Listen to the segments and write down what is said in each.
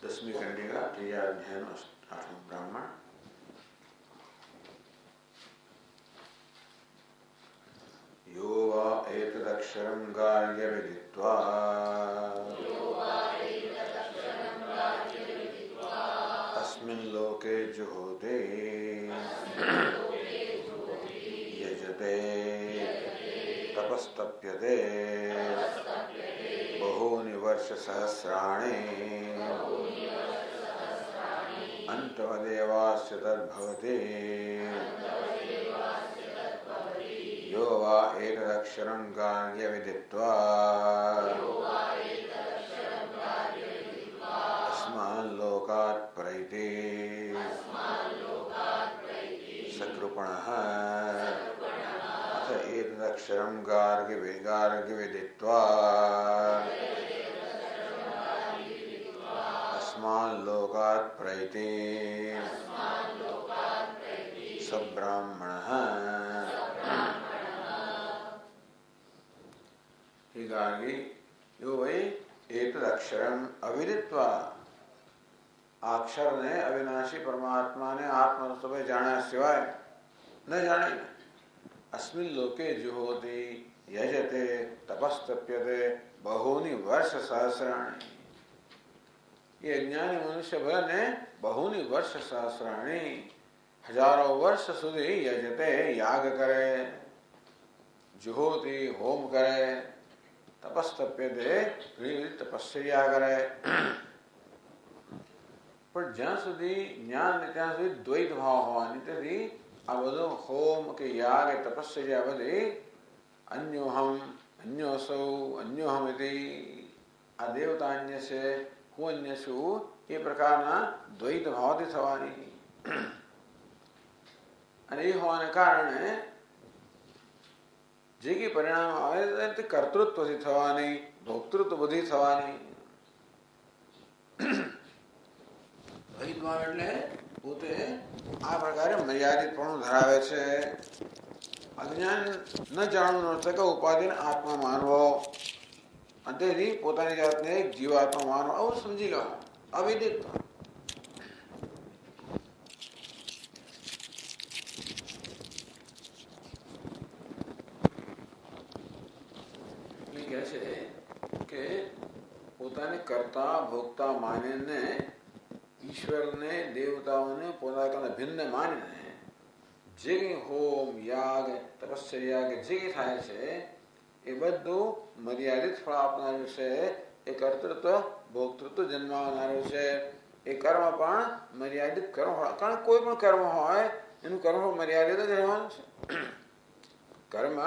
10वीं खंडिका क्रियाध्यान 8वां ब्राह्मण। यो वा एतदक्षरं गार्ग्य विदित्वा अस्मिन् लोके जुहोति यजते तपस्तप्यते बहूनि वर्षसहस्राणि अन्तवदेवास्य तद्भवति। यो वा एतदक्षरं गार्ग्य विदित्वा अस्मान् लोकात् प्रैति सकृपणः अथ एतदक्षरं गार्ग्य विदित्वा अस्मान् लोकात् प्रैति सब्राह्मणः। ಹೀಗಾಗಿ यो वै एतदक्षरम अविदित्वा अक्षर ने अविनाशी परमात्मा ने आत्मतत्व जाना सिवाय न जाने अस्मिन् लोके जुहोति यजते तपस्तप्यते बहूनि वर्ष सहस्राणि। ये ज्ञानी मनुष्य भर ने बहूनि वर्ष सहस्राणि हजारों वर्ष सुधी यजते याग करे जुहोति होम करे तपस्तप्यते तपस्या करे। પણ જ્યાં સુધી જ્ઞાન ને ત્યાં સુધી દ્વૈત ભાવ હોવાની તેથી આ બધું હોમ કે યાગ કે તપસ્યા બધી અન્યોહમ અન્યોસૌ અન્યોહમિતિ આ દેવતા અન્ય છે હું અન્ય છું એ પ્રકારના દ્વૈત ભાવથી થવાની અને એ હોવાને કારણે જે કે પરિણામ આવે તે કર્તૃત્વથી થવાની ભોક્તૃત્વ બધી થવાની। દ્વૈતભાવ એટલે પોતે આ પ્રકારે મર્યાદિતપણું ધરાવે છે। અજ્ઞાન ન જાણવું ન શકે ઉપાધિને આત્મા માનવો અને તેથી પોતાની જાતને એક જીવાત્મા માનવો આવું સમજી લો અવિદિત। કહે છે કે પોતાને કરતા ભોગતા માનીને ઈશ્વરને દેવતાઓને પોતાના કરતા ભિન્ન માનીને જે કંઈ હોમ યાગ તપશ્ચર્યા કે જે કંઈ થાય છે એ બધું મર્યાદિત ફળ આપનારું છે. એ કર્તૃત્વ ભોક્તૃત્વ જન્માવનારું છે. એ કર્મ પણ મર્યાદિત કર્મ હોય, કારણ કોઈ પણ કર્મ હોય એનું કર્મ મર્યાદિત જ રહેવાનું છે. કર્મ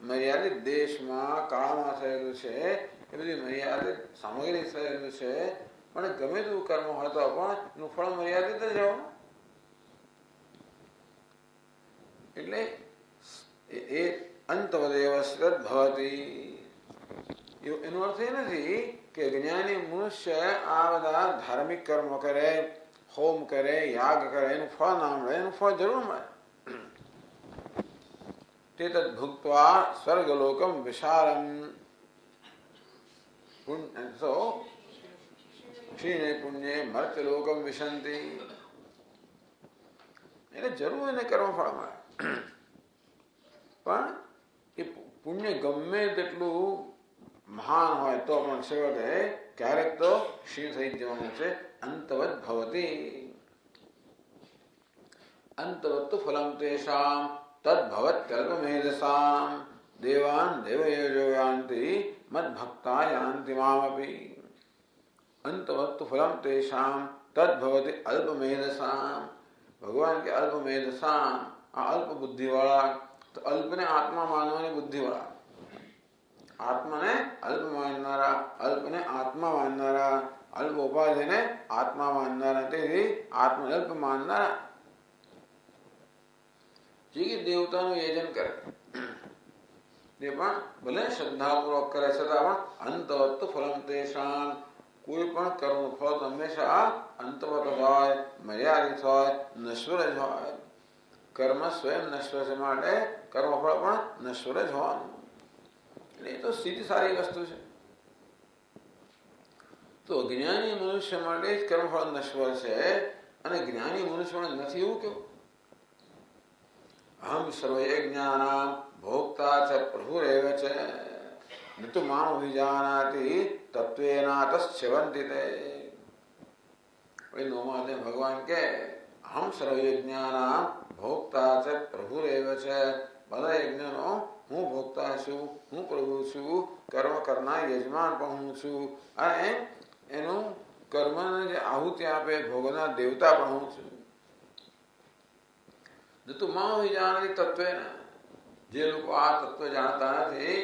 મર્યાદિત દેશમાં કાળમાં થયેલું છે, એ બધી મર્યાદિત સામગ્રી થયેલું છે, પણ ગમે તેવું કર્મ હોય તો પણ એનું ફળ મર્યાદિત જ રહેવાનું. એટલે એ અંતવદેવ શ્રદ્ધવતી. એનો અર્થ એ નથી કે જ્ઞાની મનુષ્ય આ બધા ધાર્મિક કર્મો કરે, હોમ કરે, યાગ કરે, એનું ફળ ના મળે. એનું ફળ જરૂર મળે. તે તદ ભુક્ત્વા સ્વર્ગલોકમ વિશાલમ તો ક્ષીણે પુણ્યે મર્ત્યલોકમ વિશંતિ. એટલે જરૂર એને કર્મફળ મળે, પણ એ પુણ્ય ગમે તેટલું મહાન હોય તો પણ છેવટે ક્યારેક તો ક્ષીણ થઈ જવાનું છે. અંતવત ભવતી. અંતવત્તુ ફલમ તેષામ તદ્ભવત્યલ્પમેધસામ દેવાન દેવયજો યાન્તિ મદ્ભક્તા યાન્તિ મામપી. અંતવત્તુ ફલમ તેષામ તદ્ભવતિ અલ્પમેધસામ. ભગવાન કે અલ્પમેધસામ, આ અલ્પ બુદ્ધિ વાળા. તો અલ્પને આત્મા માનવાની બુદ્ધિ વાળા, આત્માને અલ્પ માનનારા, અલ્પને આત્મા માનનારા, અલ્પ ઉપાધિને આત્મા માનનારા, તેથી આત્મા અલ્પ માનનારા જે દેવતાનું યજન કરે તે પણ ભલે શ્રદ્ધાપૂર્વક કરે છતાં પણ અંતવત્તુ ફલમ તેષામ. કોઈ પણ કર્મનું ફળ તો હંમેશા અંતવત હોય, મર્યાદિત હોય, નશ્વર જ હોય. કર્મ સ્વયં નશ્વર છે, માટે કર્મફળ પણ નશ્વર જ હોવાનું. એટલે એ તો સ્થિતિ સારી વસ્તુ છે. તો જ્ઞાની મનુષ્ય માટે જ કર્મફળ નશ્વર છે, અને જ્ઞાની મનુષ્ય નથી એવું કેવું. અહમ સર્વયજ્ઞાનાં ભોક્તા ચ પ્રભુરેવ ચ ન તુ મામ વિજાનાતિ તત્વેનાતશ્ચવંતિ તે. ભગવાન કે અહમ સર્વયજ્ઞાનાં ભોક્તા ચ પ્રભુરેવ ચ. બધા યજ્ઞનો હું ભોક્તા છું, હું પ્રભુ છું, કર્મ કરનાર યજમાન પણ હું છું, અને એનું કર્મને જે આહુતિ આપે ભોગનાર દેવતા પણ હું છું. જે લોકો આ તત્વ જાણતા નથી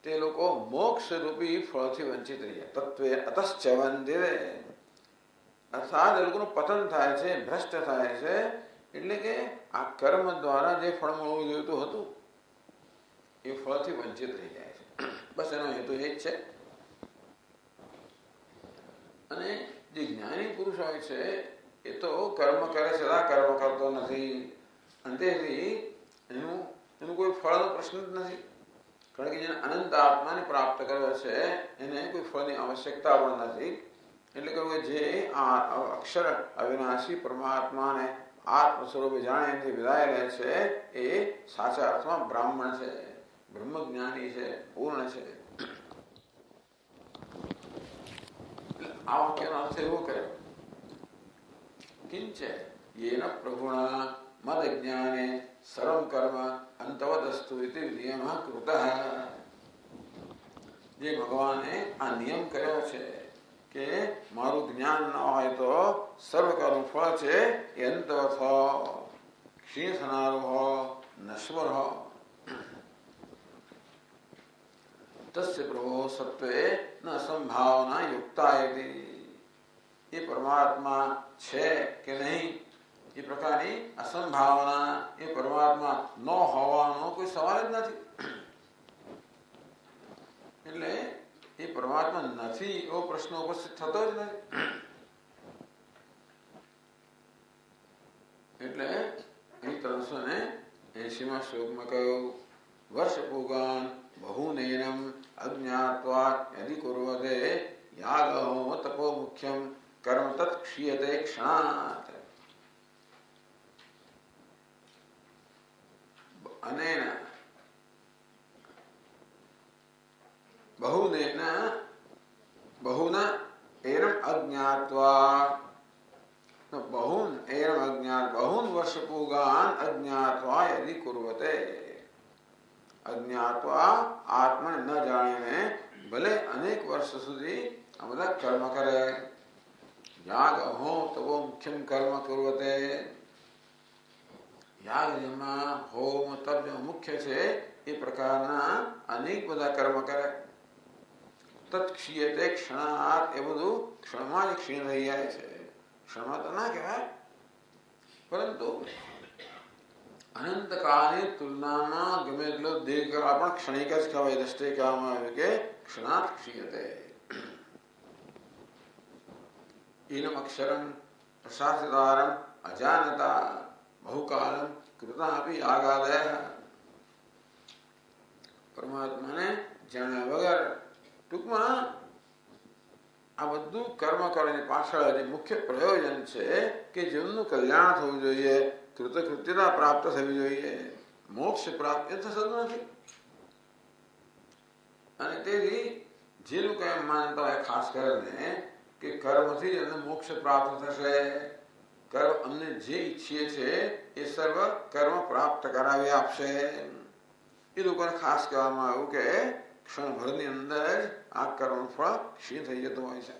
તે લોકો મોક્ષ રૂપી ફળથી વંચિત રહ્યા. તત્વે અતશ્ચવંતિ. અર્થાત એ લોકોનું પતન થાય છે, ભ્રષ્ટ થાય છે. એટલે કે આ કર્મ દ્વારા જે ફળ મળવું જોઈતું હતું એ ફળથી વંચિત રહી જાય છે. બસ એનો હેતુ એ જ છે. અને જે જ્ઞાની પુરુષ હોય છે એ તો કર્મ કરે છે, કર્મ કરતો નથી. અંતેથી એનું કોઈ ફળનો પ્રશ્ન જ નથી. કારણ કે જેને અનંત આત્માને પ્રાપ્ત કર્યો છે એને કોઈ ફળની આવશ્યકતા પણ નથી. એટલે કે જે આ અક્ષર અવિનાશી પરમાત્માને આત્મ સ્વરૂપે જાણે એથી વિદાય લે છે એ સાચા અર્થમાં બ્રાહ્મણ છે, બ્રહ્મજ્ઞાની છે, પૂર્ણ છે. આ વાક્યનો અર્થ એવો કર્યો કિંચ યેન પ્રભુણા મદ જ્ઞાને સર્વ કર્મ અંતવદસ્તુ ઇતિ નિયમ કૃતઃ. જે ભગવાને આ નિયમ કર્યો છે કે મારું જ્ઞાન ન હોય તો સર્વ કર્મ ફળ છે એ અંતવત હો, ક્ષીણ થનારું હો, નશ્વર હો. તસ્ય પ્રભો સત્વે ન સંભાવના યુક્તા. એ પરમાત્મા છે કે નહીં એ પ્રકારની અસંભાવના, એ પરમાત્મા ન હોવાનો કોઈ સવાલ જ નથી. એટલે એ પરમાત્મા નથી એવો પ્રશ્ન ઉપસ્થિત થતો જ નથી. એટલે અહીં 380માં શ્લોકમાં કહ્યું વર્ષ પૂગાન બહુનેનમ અજ્ઞાત્વા યદિ કુર્વતે યાગહોમ તપો મુખ્યમ કર્મ તત ક્ષીયતે ક્ષણાત. અનેન बहुन एनम अज्ञात्वा बहुन वर्ष पूगान अज्ञात्वा यदि कुर्वते अज्ञात्वा आत्मा न जाने में भले अनेक वर्ष સુધી આ બધા કર્મ કરે યાગ હો તો वो मुख्यम कर्म कुर्वते યાગ જેમાં હોમ તપ જે મુખ્ય છે એ પ્રકારના અનેક બધા કર્મ કરે તત્ક્ષીયતે ક્ષણાત એ બધું ક્ષણમાં જ ક્ષીણ થઈ જાય છે ક્ષણમાં તો ના કહેવાય પરંતુ અનંત કાળની તુલનામાં ગમે એટલો દીર્ઘકાળ પણ ક્ષણિક જ કહેવાય દ્રષ્ટિએ કહેવામાં આવ્યું કે ક્ષણાત ક્ષીયતે ઈનમ અક્ષરમ પ્રશાસિતારમ અજાનતા बहुकालम कृतापि आगादय પરમાત્માને જાણ્યા વગર ટૂંકમાં આ બધું કર્મ કરવાની પાછળ જે મુખ્ય પ્રયોજન છે કે જીવનનું કલ્યાણ થવું જોઈએ કૃતકૃત્યતા પ્રાપ્ત થવી જોઈએ મોક્ષ પ્રાપ્ત એ થતું નથી અને તેથી જે લોકો એમ માનતા હોય ખાસ કરીને કે કર્મથી જ એમને મોક્ષ પ્રાપ્ત થશે કર્મ અમને જે ઈચ્છીએ છે એ સર્વ કર્મ પ્રાપ્ત કરાવી આપશે એ લોકોને ખાસ કહેવામાં આવ્યું કે ક્ષણભરની અંદર જ આ કર્મ ફળ ક્ષીણ થઈ જતું હોય છે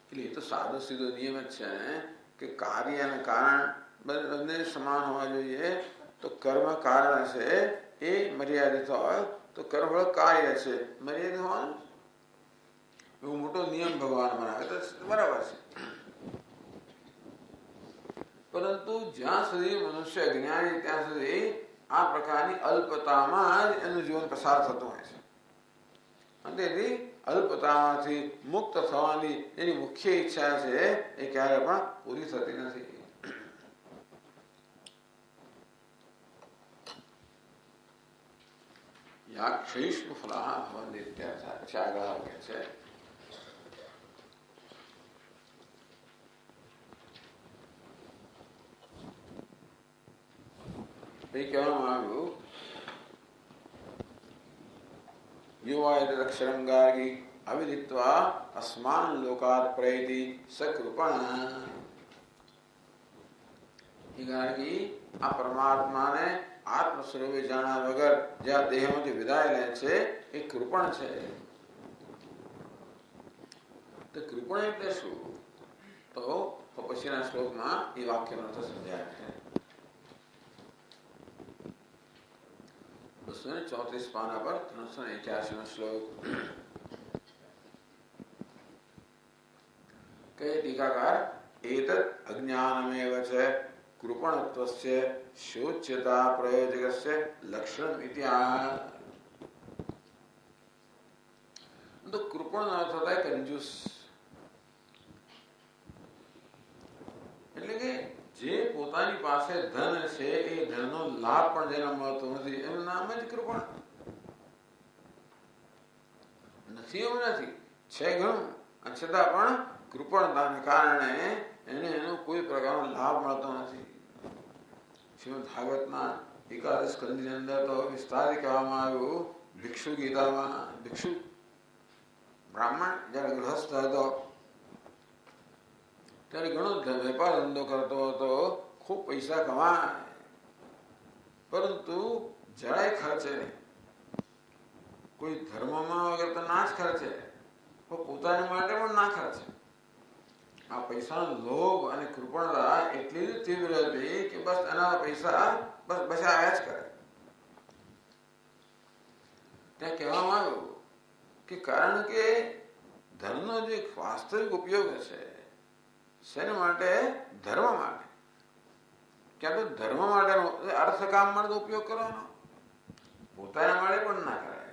એટલે એ તો સાદો સીધો નિયમ જ છે કે કાર્ય અને કારણ બંને સમાન હોવા જોઈએ તો કર્મ કારણ છે એ મર્યાદિત હોય તો કર્મફળ કાર્ય છે મર્યાદિત હોવાનું એવો મોટો નિયમ ભગવાન બનાવે તો બરાબર છે પરંતુ જ્યાં સુધી મનુષ્ય અજ્ઞાની ત્યાં સુધી આ પ્રકારની અલ્પતામાં જ એનું જીવન પસાર થતું હોય છે અને તેથી અલ્પતામાંથી મુક્ત થવાની એની મુખ્ય ઈચ્છા છે એ ક્યારે પણ પૂરી થતી નથી યા ક્ષયિષ્ણુ ફલાહ ભવન્તિ ત્યાગા કે છે કહેવામાં આવ્યું યુવાયક્ષરંગાગી અવિદિત્વા અસ્માન લોકાત પ્રયતિ સકૃપણ આ પરમાત્માને આત્મ સ્વરૂપે જાણ્યા વગર જે આ દેહમાંથી વિદાય લે છે એ કૃપણ છે તો કૃપણ એટલે શું તો પછીના શ્લોકમાં એ વાક્યનો અર્થ સમજાય છે 234 पाना पर 381 श्लोक कहे टीकाकार एतत् अज्ञानमेव च कृपणत्वस्य शोच्यता प्रयोजकस्य लक्षणम् इति तो कृपण अर्थ होता है कंजूस એટલે કે જે પોતાની પાસે ધન છે એ ધનનો લાભ પણ જેને મળતો નથી એનું નામ જ કૃપણ નથી એવું નથી છે ઘણું છતાં પણ કૃપણતાને કારણે એને એનો કોઈ પ્રકારનો લાભ મળતો નથી શ્રીમદ ભાગવતના એકાદશ સ્કંદની અંદર તો વિસ્તારથી કહેવામાં આવ્યું ભિક્ષુ ગીતામાં ભિક્ષુ બ્રાહ્મણ જયારે ગૃહસ્થ હતો ત્યારે ઘણો વેપાર ધંધો કરતો હતો ખૂબ પૈસા કમાય પરંતુ જરાય ખર્ચે નહીં કોઈ ધર્મમાં વગર તો ના જ ખર્ચે પણ પોતાના માટે પણ ના ખર્ચે આ પૈસાનો લોભ અને કૃપણતા એટલી જ તીવ્ર હતી કે બસ એના પૈસા બસ બચાવ્યા જ કરે ત્યાં કહેવામાં આવ્યું કે કારણ કે ધનનો જે વાસ્તવિક ઉપયોગ છે શેના માટે ધર્મ માટે ક્યાં તો ધર્મ માટેનો અર્થ કામ માટે ઉપયોગ કરવાનો પોતાના માટે પણ ના કરાય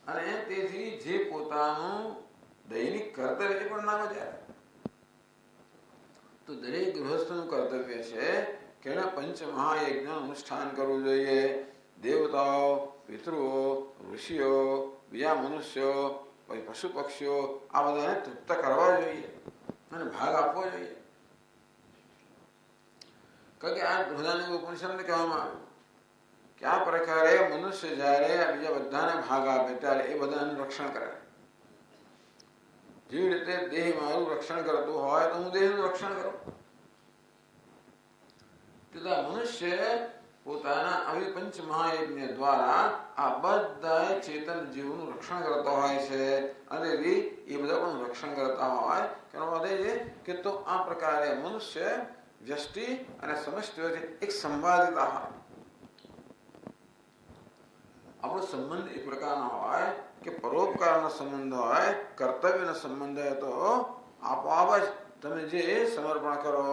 અને તેથી જે પોતાનું દૈનિક કર્તવ્ય એ પણ ના બજાવે તો દરેક ગૃહસ્થનું કર્તવ્ય છે કે એને પંચમહાયજ્ઞનું અનુષ્ઠાન કરવું જોઈએ દેવતાઓ પિતૃઓ ઋષિઓ બીજા મનુષ્યો પછી પશુ પક્ષીઓ આ બધાને તૃપ્ત કરવા જોઈએ અને ભાગ આપવો જોઈએ કારણ કે આ બધાને ઉપનિષદને કહેવામાં આવ્યું કે આ પ્રકારે મનુષ્ય જ્યારે બીજા બધાને ભાગ આપે ત્યારે એ બધાનું રક્ષણ કરે. જેવી રીતે દેહ મારું રક્ષણ કરતું હોય તો હું દેહનું રક્ષણ કરું. તથા મનુષ્ય પોતાના અવિપંચ મહાયજ્ઞ દ્વારા આ બધા ચેતન જીવનું રક્ષણ કરતો હોય છે. અને એ બધા પણ રક્ષણ કરતા હોય એનો મતલબ એ કે તો આ પ્રકારે મનુષ્ય વ્યષ્ટિ અને સમષ્ટિ વચ્ચે એક સંવાદિતા હોય. આપણો સંબંધ એ પ્રકારનો હોય કે પરોપકારનો સંબંધ હોય, કર્તવ્યનો સંબંધ હોય તો આપોઆપ જ તમે જે સમર્પણ કરો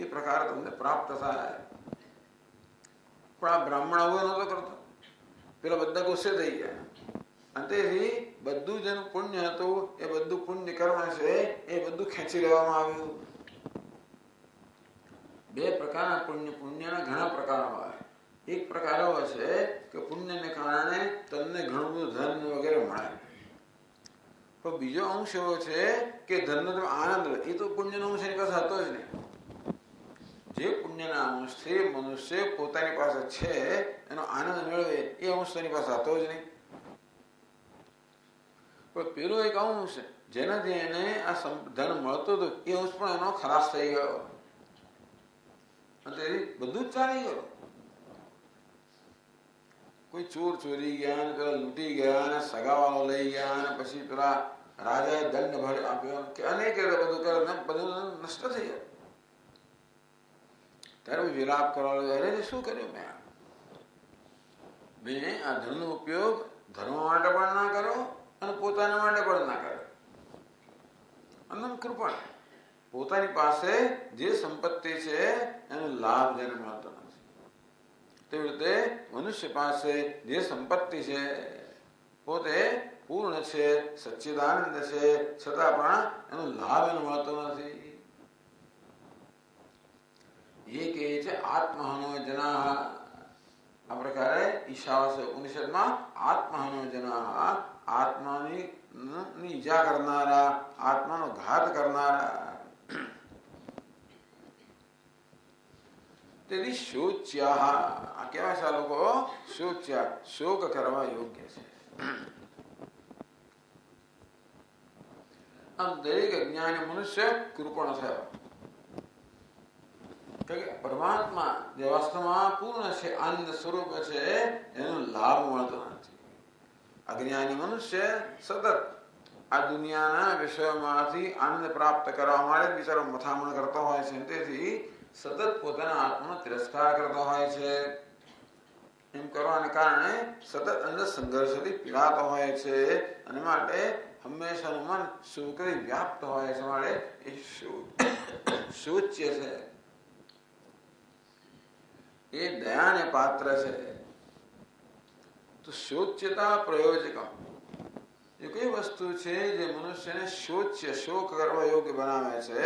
એ પ્રકાર તમને પ્રાપ્ત થાય. પણ આ બ્રાહ્મણ આવું નહોતો કરતો. પેલા બધા ગુસ્સે થઈ ગયા અને તેથી બધું જેનું પુણ્ય હતું એ બધું પુણ્ય કર્મ છે એ બધું ખેંચી લેવામાં આવ્યું. બે પ્રકારના પુણ્યના ઘણા પ્રકારો હોય. એક પ્રકાર એવો છે કે પુણ્યને કારણે તમને ઘણું બધું ધન વગેરે મળે. પણ બીજો અંશ એવો છે કે ધનનો તમે આનંદ લે. એ તો પુણ્યનો અંશ એની પાસે હતો જ નહીં. જે પુણ્યના અંશથી મનુષ્ય પોતાની પાસે છે એનો આનંદ મેળવે એ અંશ તેની પાસે હતો જ નહીં. પણ પેલો એક અંશ જેનાથી એને આ ધન મળતું હતું એ અંશ પણ એનો ખલાસ થઈ ગયો અને બધું જ ચાલી ગયું. કોઈ ચોર ચોરી ગયા ને પેલા લૂંટી ગયા ને સગાવાળો લઈ ગયા ને પછી પેલા રાજાએ દંડ ભર આપ્યો કે અનેક બધું કરે બધું નષ્ટ થઈ ગયું. ત્યારે વિલાપ કરવા અરે શું કર્યું મેં આ ધનનો ઉપયોગ ધર્મ માટે પણ ના કર્યો અને પોતાના માટે પણ ના કર્યો. અનંત કૃપણ પોતાની પાસે જે સંપત્તિ છે એનો લાભ જેને મળતો નથી. તેવી રીતે મનુષ્ય પાસે જે સંપત્તિ છે પોતે પૂર્ણ છે, સચ્ચિદાનંદ છે, છતાં પણ એનો લાભ એને મળતો નથી. એ કહે છે આત્મહનો જના. આ પ્રકારે ઈશાવાસ્ય ઉપનિષદમાં આત્મહનો જના આત્માની ઈજા કરનારા, આત્માનો ઘાત કરનારા. તેથી શોચ્યા આ કેવા છે? આ લોકો શોચ્યા શોક કરવા યોગ્ય છે. આમ દરેક અજ્ઞાની મનુષ્ય કૃપણ થયો. પરમાત્મા જે વાસ્તવમાં પૂર્ણ છે, આનંદ સ્વરૂપ છે, એનો લાભ મળતો નથી. અજ્ઞાની મનુષ્ય સતત આ દુનિયાના વિષયોમાંથી આનંદ પ્રાપ્ત કરવા માટે બિચારો મથામણ કરતો હોય છે. તેથી સતત પોતાના આત્માનો તિરસ્કાર કરતો હોય છે. એમ કરવાને કારણે સતત અંદર સંઘર્ષથી પીડાતો હોય છે અને માટે હંમેશાનું મન શોકથી વ્યાપ્ત હોય છે. માટે એ શોચ્ય છે, એ દયાને પાત્ર છે. તો શોચ્યતા પ્રયોજક એ કઈ વસ્તુ છે જે મનુષ્યને શોચ્ય શોક કરવા યોગ્ય બનાવે છે,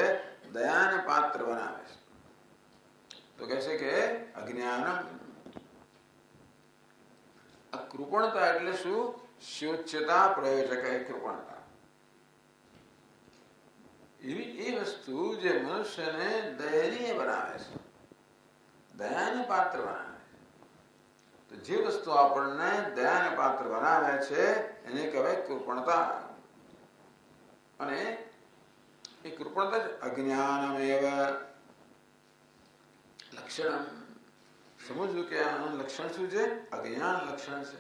દયાને પાત્ર બનાવે છે? તો કહે છે કે અજ્ઞાનમ. કૃપણતા એટલે શું? શોચ્યતા પ્રયોજક એ કૃપણતા. એવી એ વસ્તુ જે મનુષ્યને દયનીય બનાવે છે, દયાને પાત્ર બનાવે. તો જે વસ્તુ આપણને દયાને પાત્ર બનાવે છે એને કહેવાય કૃપણતા. અને એ કૃપણતા જ અજ્ઞાનમેવ લક્ષણ. સમજવું કે આનું લક્ષણ શું છે? અજ્ઞાન લક્ષણ છે.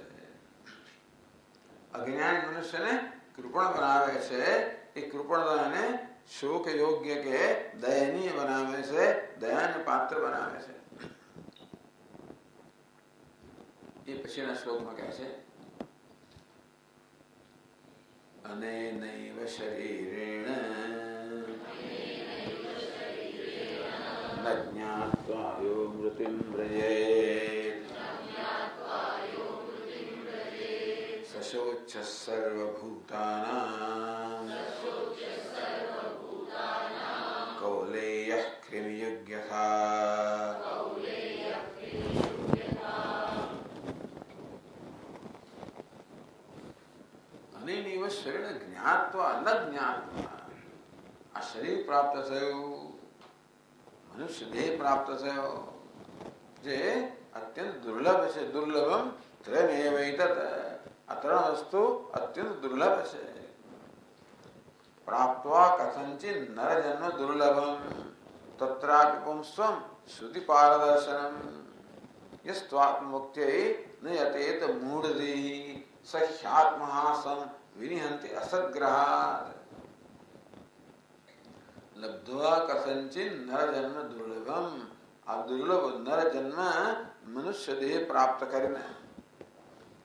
અજ્ઞાન મનુષ્યને કૃપણ બનાવે છે. એ કૃપણતાને શોક યોગ્ય કે દયનીય બનાવે છે, દયાને પાત્ર બનાવે છે. એ પછીના શ્લોકમાં કહે છે અને નૈવ શરીરેણ ન જ્ઞાત્વા યો મૃતિમ વ્રજેત સશોચ્ય સર્વભૂતાનાં કૌલેયઃ કૃમિયજ્ઞથા. અનેનૈવ શરીરેણ જ્ઞાત્વા ન જ્ઞાત્વા. આ શરીર પ્રાપ્ત થયું, મનુષ્ય દેહ પ્રાપ્ત થયો, જે અત્યંત દુર્લભ છે. દુર્લભમ ત્રયમેવૈતત. આ ત્રણ વસ્તુ અત્યંત દુર્લભ છે. પ્રાપ્ત્વા કથંચિત નરજન્મ દુર્લભમ તત્રાપि પુંસ્વમ શ્રુતિ પારદર્શનમ યસ્ત્વાત્મુક્ત્यै ન યતેત મૂઢધિः સ હ્યાત્મહાસં વિનિહન્તિ અસદ્ગ્રહાत्. લબ્ધ્વા કથંચિત નરજન્મ દુર્લભમ. આ દુર્લભ નરજન્મ મનુષ્ય દેહ પ્રાપ્ત કરીને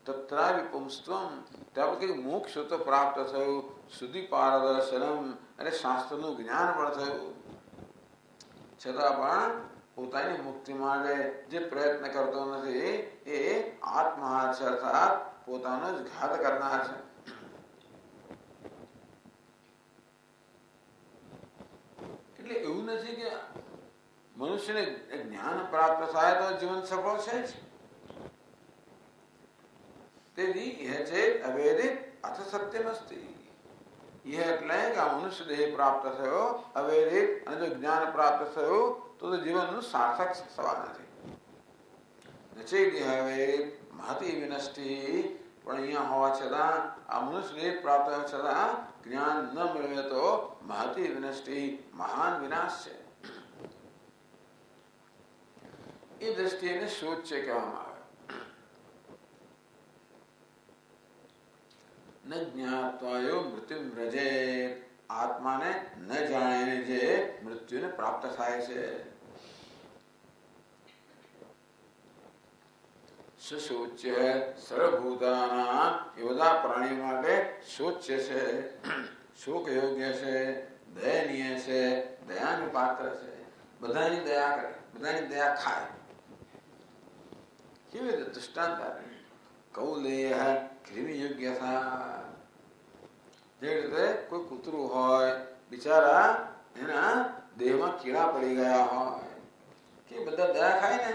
તત્રાપि પુંસ્ત્વમ ત્યાં કંઈક મોક્ષ તો પ્રાપ્ત થયું. શુદ્ધિ પારદર્શનમ અને શાસ્ત્રનું જ્ઞાન પણ થયું. છતાં પણ પોતાની મુક્તિ માટે જે પ્રયત્ન કરતો નથી એ આત્મહાર છે, અર્થાત પોતાનો જ ઘાત કરનાર છે. એટલે એવું નથી કે મનુષ્યને જ્ઞાન પ્રાપ્ત થાય તો જીવન સફળ છે જ. તેથી એ છે અવેદિત અથ સત્યમસ્તિ. એ એટલે કે આ મનુષ્ય દેહ પ્રાપ્ત થયો અવેદિત અને જો જ્ઞાન પ્રાપ્ત થયું તો જીવનનું સાર્થક સવાલ નથી. મહતી વિનષ્ટિ. પણ અહીંયા હોવા છતાં આ મનુષ્ય દેહ પ્રાપ્ત થયા છતાં જ્ઞાન ન મેળવે તો મહતી વિનષ્ટિ, મહાન વિનાશ છે. એ દ્રષ્ટિએ એને શોધ છે કહેવામાં આવે. ન જ્ઞાત્વાયો મૃત્યુ વ્રજે. આત્માને ન જાણીને જે મૃત્યુને પ્રાપ્ત થાય છે. શોચ્ય સર્વભૂતાના. એ બધા પ્રાણીઓ માટે શોચ્ય છે, શોક યોગ્ય છે, દયનીય છે, દયાનું પાત્ર છે. બધાની દયા કરે, બધાની દયા ખાય. કેવી રીતે દૃષ્ટાંત આપે? કૌલેય ક્રિમિ યોગ્ય થા. જે રીતે કોઈ કૂતરું હોય, બિચારા એના દેહમાં કીડા પડી ગયા હોય કે બધા દયા ખાય ને.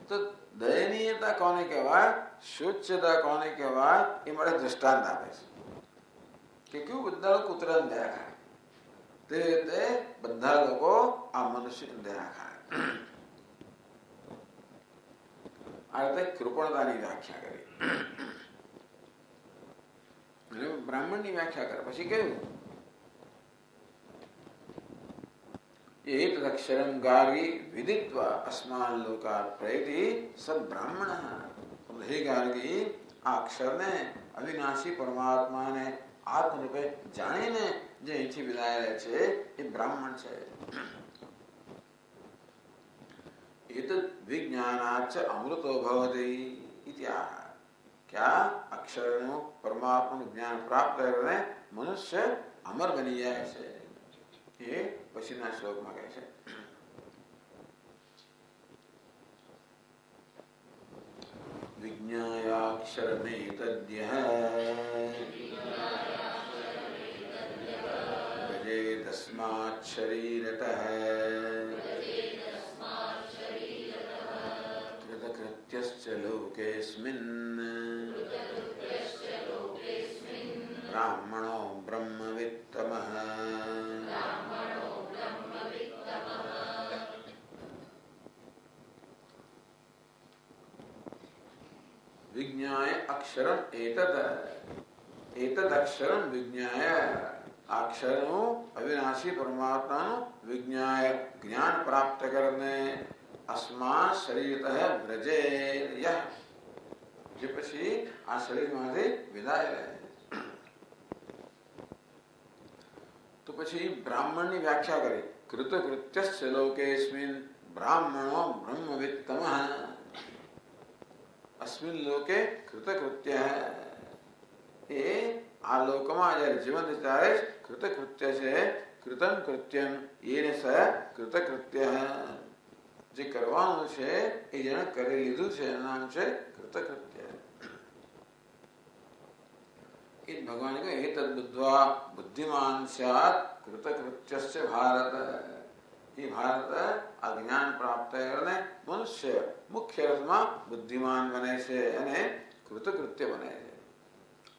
તો દયનીયતા કોને કહેવાય, શોચ્યતા કોને કહેવાય, એ માટે દૃષ્ટાંત આપે છે કે કેવું બધા લોકો કૂતરાને દયા ખાય તે રીતે બધા લોકો આ મનુષ્યની દયા ખાય. આ રીતે કૃપણતાની વ્યાખ્યા કરી. બ્રાહ્મણની વ્યાખ્યા કરે પછી કહ્યું એતદક્ષરમ ગાર્ગી વિદિત્વા અસ્માન લોકાત પ્રયતિ સ બ્રાહ્મણ. હે ગાર્ગી, આ અક્ષરને અવિનાશી પરમાત્માને આત્મરૂપે જાણીને જે અહીંથી વિદાય રહે છે એ બ્રાહ્મણ છે. એતદ વિજ્ઞાનાચ અમૃતો ભવતી ઇત્યાહ. क्या અક્ષરનું પરમાત્માનું જ્ઞાન પ્રાપ્ત કરીને મનુષ્ય અમર બની જાય છે. એ પછીના શ્લોકમાં કહે છે. વિજ્ઞાયાક્ષરમેતદ્યઃ ભજેતસ્માत् શરીરતઃ કૃતકૃત્યશ્ચ લોકેऽસ્મિन् બ્રાહ્મણો બ્રહ્મવિત્તમઃ. વિજ્ઞાય અક્ષરમ એતદ. એતદ અક્ષરમ વિજ્ઞાય. અક્ષરનું અવિનાશી પરમાત્માનું વિજ્ઞાય જ્ઞાન પ્રાપ્ત કરીને અસ્મા શરીરતઃ વ્રજે યહ. જે પછી આ શરીરમાંથી વિદાય રહે. તો પછી બ્રાહ્મણની વ્યાખ્યા કરી. કૃતકૃત્યસ્ય લોકેસ્મિન બ્રાહ્મણો બ્રહ્મવિત્તમઃ. અસ્મિન લોકે કૃતકૃત્ય. એ આ લોકમાં જયારે જીવન ત્યારે કૃતકૃત્ય છે. કૃતમ કૃત્યમ એને સ કૃતકૃત્ય. જે કરવાનું છે એ જેને કરી લીધું છે એનું નામ છે કૃતકૃત્ય. એ ભગવાન કહે એ તદ બુદ્ધ્વા બુદ્ધિમાન સ્યાત કૃતકૃત્યસ્ય ભારત. એ ભારત આ જ્ઞાન પ્રાપ્ત કરીને મનુષ્ય મુખ્ય અર્થમાં બુદ્ધિમાન બને છે અને કૃતકૃત્ય બને છે.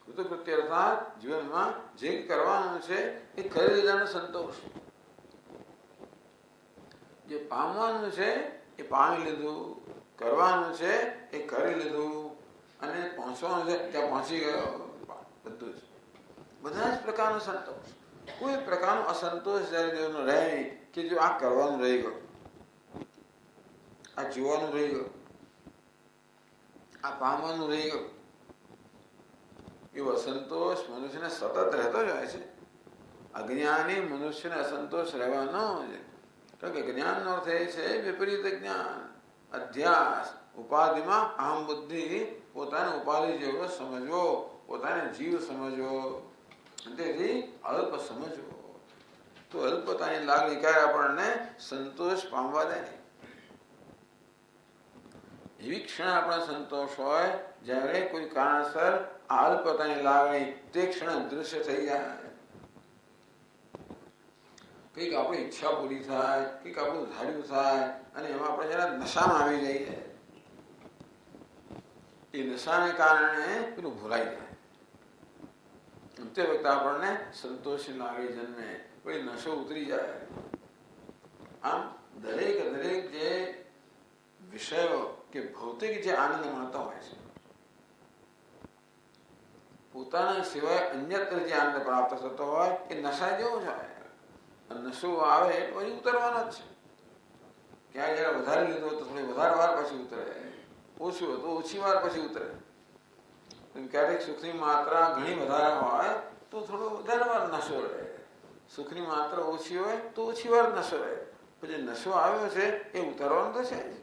કૃતકૃત્ય અર્થાત જીવનમાં જે કરવાનું છે એ કરી લીધાનો સંતોષ. જે પામવાનું છે એ એ પામી લીધું, કરવાનું છે એ કરી લીધું, અને પહોંચવાનું છે ત્યાં પહોંચી ગયો. બધું જ બધા જ પ્રકારનો સંતોષ. કોઈ પ્રકારનો અસંતોષ જ્યારે દેવનો રહે નહીં કે જો આ કરવાનું રહી ગયું, આ જોવાનું રહી ગયું, આ પામવાનું રહી ગયું. એવો અસંતોષ મનુષ્યને સતત રહેતો જ હોય છે. અજ્ઞાની મનુષ્યને અસંતોષ રહેવાનો છે. કારણ કે જ્ઞાનનો અર્થ એ છે વિપરીત જ્ઞાન, અધ્યાસ, ઉપાધિમાં અહમ બુદ્ધિ, પોતાને ઉપાધિ જેવો સમજવો, પોતાને જીવ સમજવો, તેથી અલ્પ સમજવો. તો અલ્પતાની લાગણી ક્યારે આપણને સંતોષ પામવા દે નહીં. એવી ક્ષણ આપણો સંતોષ હોય જ્યારે કોઈ કારણસર આ અલ્પતાની લાગણી તે ક્ષણ દૃશ્ય થઈ જાય. કંઈક આપણી ઈચ્છા પૂરી થાય, કંઈક આપણું ધાર્યું થાય, અને એમાં આપણે જરા નશામાં આવી જઈએ. એ નશાને કારણે પેલું ભૂલાઈ જાય. તે વખતે આપણને સંતોષની લાગણી જન્મે, પછી નશો ઉતરી જાય. આમ દરેક જે વિષયો કે ભૌતિક જે આનંદ મળતા હોય છે, પોતાના સિવાય અન્યત્ર જે આનંદ પ્રાપ્ત થતો હોય એ નશા જેવો જ હોય. નશો આવે એટલે પછી ઉતરવાનો જ છે. ક્યારે જયારે વધારે લીધો તો થોડી વધારે વાર પછી ઉતરે, ઓછું હોય તો ઓછી વાર પછી ઉતરે. ક્યારેક સુખની માત્રા ઘણી વધારે હોય તો થોડો વધારે વાર નશો રહે, સુખની માત્રા ઓછી હોય તો ઓછી વાર નશો રહે. પછી નશો આવ્યો છે એ ઉતારવાનો તો છે જ.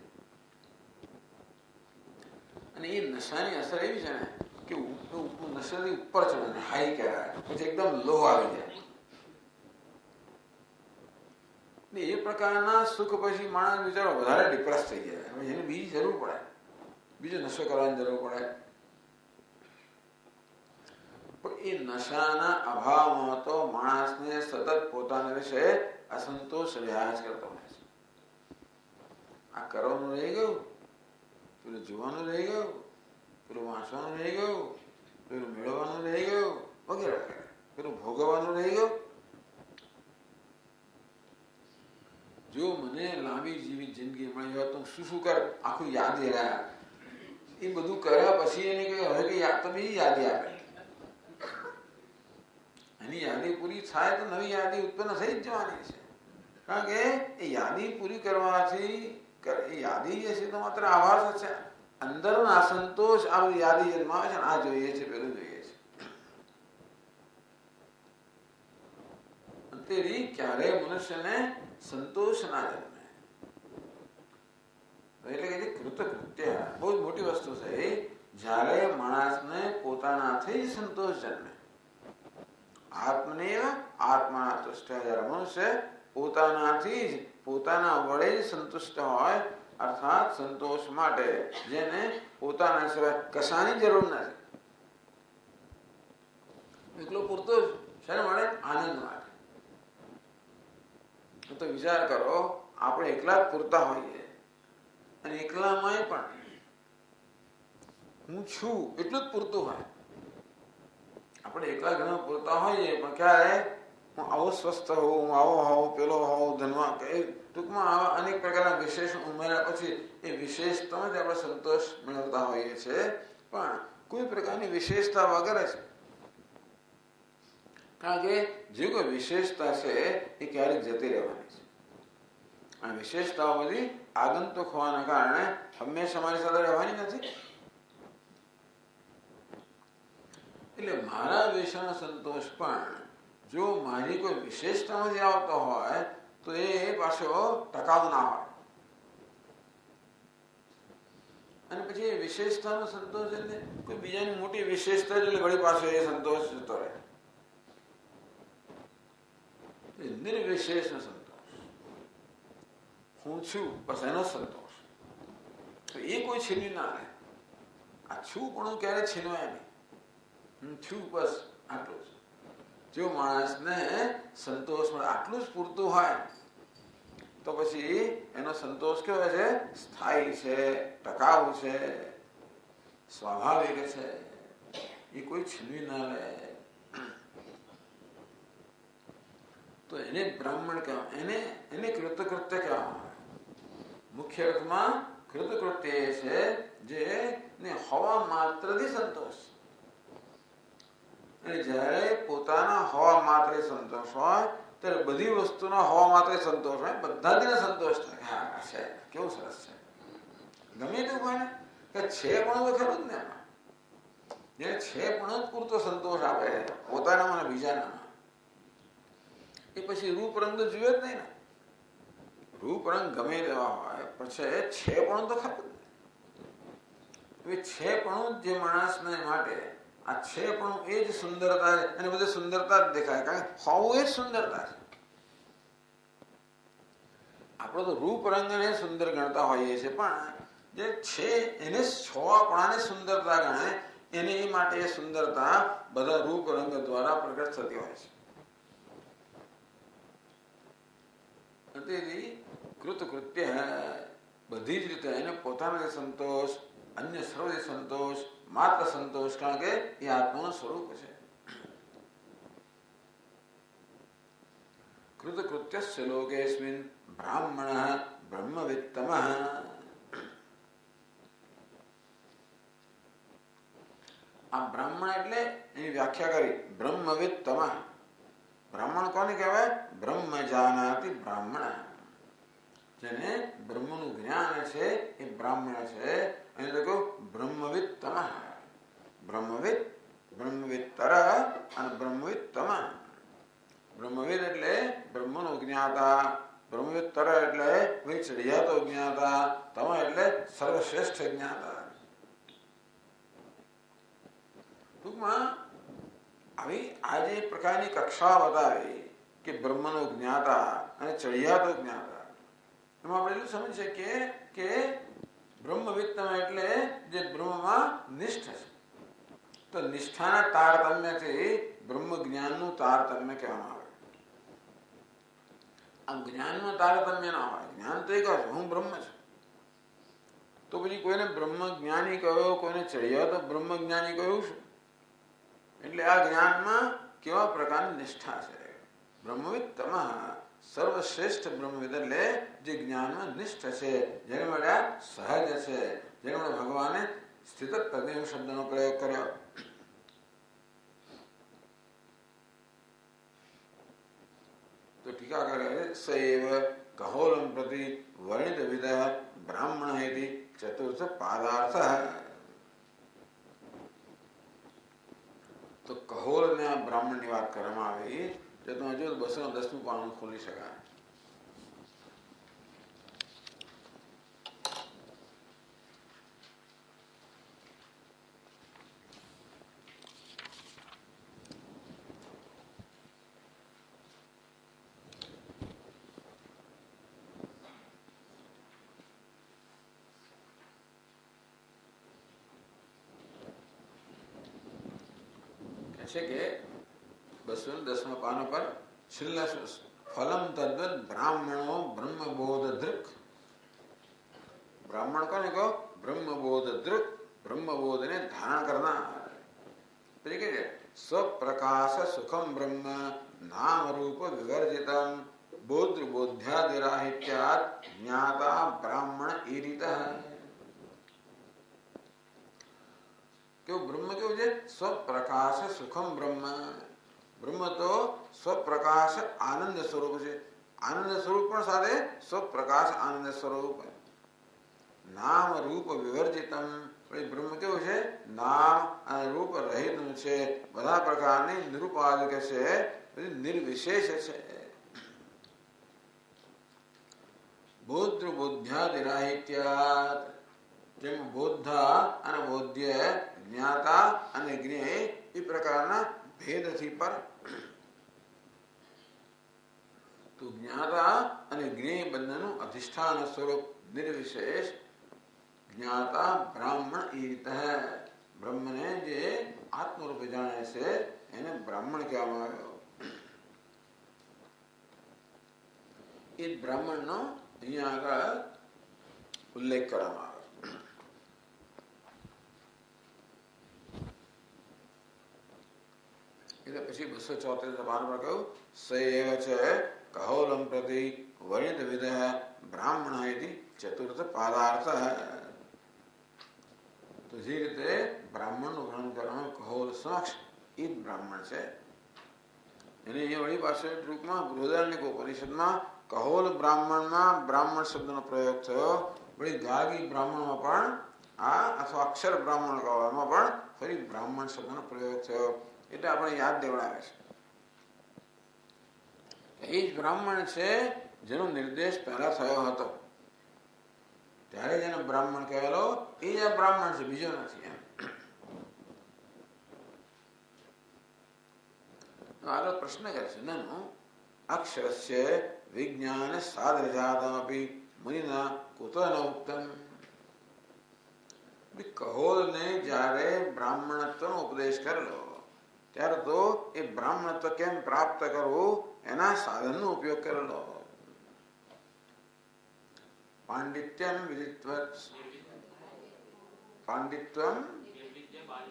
અને એ નશાની અસર એવી છે ને કે નશાથી ઉપર ચડે, હાઈ કહેવાય, પછી એકદમ લો આવી જાય. એ પ્રકારના સુખ પછી માણસ બિચારો વધારે ડિપ્રેસ થઈ જાય. એને બીજી જરૂર પડે, બીજો નશો કરવાની જરૂર પડે. પણ એ નશાના અભાવમાં તો માણસને સતત પોતાના વિશે અસંતોષ રહ્યા જ કરતો હોય છે. આ કરવાનું રહી ગયું, પેલું જોવાનું રહી ગયું, પેલું વાંચવાનું રહી ગયું, પેલું મેળવવાનું રહી ગયું, વગેરે વગેરે, પેલું ભોગવવાનું રહી ગયું. જો મને લાંબી જીવી જિંદગી મળી હોય તો શું કર, આખું યાદી રહ્યા. એ બધું કર્યા પછી એને કહે હવે કે તો બીજી યાદી આપે. એની યાદી પૂરી થાય તો નવી યાદી ઉત્પન્ન થઈ જ જવાની છે. કારણ કે એ યાદી પૂરી કરવાથી એ યાદી જે છે તો માત્ર આભાસ જ છે. અંદરનો અસંતોષ આ બધી યાદી જન્માવે છે. આ જોઈએ છે, પેલું જોઈએ છે. તેથી ક્યારેય મનુષ્યને સંતોષ ના જન્મે. એટલે કે કૃતકૃત્ય બહુ જ મોટી વસ્તુ છે. જ્યારે માણસને પોતાનાથી જ સંતોષ જન્મે. આત્મનેવ આત્મા તુષ્ટ. જ્યારે મનુષ્ય પોતાનાથી જ પોતાના વડે જ સંતુષ્ટ હોય, અર્થાત સંતોષ માટે જેને પોતાના સિવાય કશાની જરૂર નથી. એકલો પૂરતો જ શેના માટે? આનંદ માટે. તો વિચાર કરો, આપણે એકલા જ પૂરતા હોઈએ અને એકલામાંય પણ હું છું એટલું જ પૂરતું હોય. આપણે એકલા ઘણા પૂરતા હોઈએ પણ ક્યારે હું આવો સ્વસ્થ હોઉં, હું આવો હોઉં, પેલો હોઉં, ધનવાન, ટૂંકમાં આવા અનેક પ્રકારના વિશેષ ઉમેર્યા પછી એ વિશેષતામાં જ આપણે સંતોષ મેળવતા હોઈએ છીએ. પણ કોઈ પ્રકારની વિશેષતા વગર જ. કારણ કે જે કોઈ વિશેષતા છે એ ક્યારેક જતી રહેવાની છે. આ વિશેષતાઓ બધી આગંતુક હોવાના કારણે હંમેશા અમારી સાથે રહેવાની નથી. એટલે મારા વિશેનો સંતોષ પણ જો મારી કોઈ વિશેષતામાં જે આવતો હોય તો એ પાછો ટકાઉ ના હોય. અને પછી એ વિશેષતાનો સંતોષ એટલે કોઈ બીજાની મોટી વિશેષતા એટલે વળી પાછો એ સંતોષ જતો રહે. નિર્વિશેષ સંતોષ, હું છું બસ એનો સંતોષ. એ કોઈ છીનવી ના રહે. આ છું પણ ક્યારે છીનવાય નહીં. હું છું બસ આટલું જ. જો માણસને સંતોષ મળે આટલું જ પૂરતું હોય તો પછી એનો સંતોષ કેવો છે? સ્થાયી છે, ટકાઉ છે, સ્વાભાવિક છે. એ કોઈ છીનવી ના લે. તો એને બ્રાહ્મણ કહેવાય, એને કૃતકૃત્ય કહેવામાં આવે. મુખ્ય અર્થમાં કૃતકૃત્ય એ છે જેને હવા માત્રથી સંતોષ. અને જ્યારે પોતાના હવા માત્રે સંતોષ હોય ત્યારે બધી વસ્તુનો હવા માત્રે સંતોષ હોય, બધાને સંતોષ થાય. હા છે, કેવું સરસ છે. ગમે તેવું હોય ને કે છે પણ તો ખરું જ ને એમાં. જે છે પણ જ પૂરતો સંતોષ આપે પોતાનામાં અને બીજાનામાં. એ પછી રૂપ રંગ તો જોઈએ જ નહીં ને. રૂપ રંગ ગમે તેવા હોય પછી છે પણ તો ખરું જ ને. છે પણ જે માણસને માટે આ છે પણ એ જ સુંદરતા છે. અને બધી સુંદરતા જ દેખાય, કારણ કે હોવું એ જ સુંદરતા છે. આપણે તો રૂપ રંગને સુંદર ગણતા હોઈએ છીએ, પણ જે છે એને છોવાપણાને સુંદરતા ગણે. એની માટે એ સુંદરતા બધા રૂપ રંગ દ્વારા પ્રગટ થતી હોય છે. તેથી કૃતકૃત્ય બધી જ રીતે એને પોતાના સંતોષ, અન્ય સર્વથી સંતોષ, માત્ર સંતોષ, કારણ કે એ આત્માનું સ્વરૂપ છે. કૃતકૃત્યસ્ય લોકેસ્મિન બ્રાહ્મણ બ્રહ્મવિત્તમઃ. આ બ્રાહ્મણ એટલે એની વ્યાખ્યા કરી બ્રહ્મવિત્તમઃ. બ્રાહ્મણ કોને કહેવાય? બ્રહ્મ જાનાતિ બ્રાહ્મણ. જેને બ્રહ્મનું જ્ઞાન છે એ બ્રાહ્મણ છે. એને તો કહ્યું બ્રહ્મવિત્તમઃ. બ્રહ્મવિદ, બ્રહ્મવિત્તર અને બ્રહ્મવિત્તમ. બ્રહ્મવિદ એટલે બ્રહ્મનો જ્ઞાતા, બ્રહ્મવિત્તર એટલે ચડિયાતો જ્ઞાતા, તમ એટલે સર્વશ્રેષ્ઠ જ્ઞાતા. ટૂંકમાં આવી આ જે પ્રકારની કક્ષા બતાવી કે બ્રહ્મનો જ્ઞાતા અને ચડિયાતો જ્ઞાતા, એમાં આપણે એટલું સમજી શકીએ કે બ્રહ્મવિત્તમ એટલે જે બ્રહ્મમાં નિષ્ઠ છે. તો નિષ્ઠાના તારતમ્યથી બ્રહ્મ જ્ઞાનનું તારતમ્ય કહેવામાં આવે. આમ જ્ઞાનમાં તારતમ્ય ના હોય. જ્ઞાન તો એક જ, હું બ્રહ્મ છું. તો પછી કોઈને બ્રહ્મ જ્ઞાની કહ્યો, કોઈને ચડિયાતો બ્રહ્મ જ્ઞાની કહ્યું શું? એટલે આ જ્ઞાનમાં કેવા પ્રકારની નિષ્ઠા છે. બ્રહ્મવિત્તમ સર્વશ્રેષ્ઠ બ્રહ્મવિદ એટલે જે જ્ઞાનમાં નિષ્ઠ છે, જેને માટે સહજ છે, જેને માટે ભગવાને સ્થિત પ્રજ્ઞ શબ્દનો પ્રયોગ કર્યો. તો ટીકા કરે સૈવ કહોલમ પ્રતિ વર્ણિત વિદ બ્રાહ્મણ ઇતિ ચતુર્થ પાદાર્થ. તો કહોલ ને આ બ્રાહ્મણ ની વાત કરવામાં આવી. જો તમે જો 210મું પાનું ખોલી શકાય. છે કે 210મા પાના પર છેલ્લા ફલમ તદ્વદ બ્રાહ્મણો બ્રહ્મબોધ દૃક. બ્રાહ્મણ કોને કહો? બ્રહ્મબોધ દૃક, બ્રહ્મબોધને ધારણ કરનાર. તરીકે સ્વપ્રકાશ સુખમ બ્રહ્મ નામ રૂપ વિવર્જિતમ બોધ બોધ્યાદિરાહિત્યાત જ્ઞાતા બ્રાહ્મણ ઈરિતઃ. કેવું બ્રહ્મ કેવું છે? સ્વપ્રકાશ સુખમ બ્રહ્મ. બ્રહ્મ તો સ્વપ્રકાશ આનંદ સ્વરૂપ છે. આનંદ સ્વરૂપ પણ સાથે સ્વપ્રકાશ આનંદ સ્વરૂપ. નામ રૂપ વિવર્જિતમ. બ્રહ્મ કેવું છે? નામ અને રૂપ રહિતનું છે. બધા પ્રકારની નિરુપાધિક છે, નિર્વિશેષ છે. બોધ બોધ્યાદિરાહિત્યાત. જેમ બોધા અને બોધ્ય, જ્ઞાતા અને જ્ઞેય એ પ્રકારના ભેદથી પર. તો જ્ઞાતા અને જ્ઞેય બંનેનું અધિષ્ઠાન સ્વરૂપ નિર્વિશેષ જ્ઞાતા બ્રાહ્મણ ઈરિતઃ. બ્રહ્મને જે આત્મરૂપે જાણે છે એને બ્રાહ્મણ કહેવામાં આવ્યો. એ બ્રાહ્મણનો અહીંયા આગળ ઉલ્લેખ કરવામાં આવ્યો. એટલે પછી 234 પાના પર કહ્યું સૈવ છે કહોલમ પ્રતિ વર્ણિત વિદ બ્રાહ્મણ ઇતિ ચતુર્થ પાદાર્થ. તો જે રીતે બ્રાહ્મણનું વર્ણન કરવામાં કહોલ સમક્ષ એ જ બ્રાહ્મણ છે. એને અહીંયા વળી પાસે ટૂંકમાં બૃહદારણ્યક ઉપનિષદમાં કહોલ બ્રાહ્મણમાં બ્રાહ્મણ શબ્દનો પ્રયોગ થયો. વળી ગાર્ગી બ્રાહ્મણમાં પણ આ અથવા અક્ષર બ્રાહ્મણ કહેવામાં પણ ફરી બ્રાહ્મણ શબ્દનો પ્રયોગ થયો. એટલે આપણે યાદ દેવડાવે છે એ જ બ્રાહ્મણ છે જેનો નિર્દેશ પહેલા થયો હતો ત્યારે જેને બ્રાહ્મણ કહેલો એ જ આ બ્રાહ્મણ છે, બીજો નથી. એમ આગળ પ્રશ્ન કરે છે નનુ અક્ષરસ્ય વિજ્ઞાન સાધનજાતમપી મુનિના કુત ન ઉક્તમ. કહોલને જ્યારે બ્રાહ્મણત્વનો ઉપદેશ કરેલો ત્યારે તો એ બ્રાહ્મણત્વ કેમ પ્રાપ્ત કરવું એના સાધનનો ઉપયોગ કરેલો. પાંડિત્યમ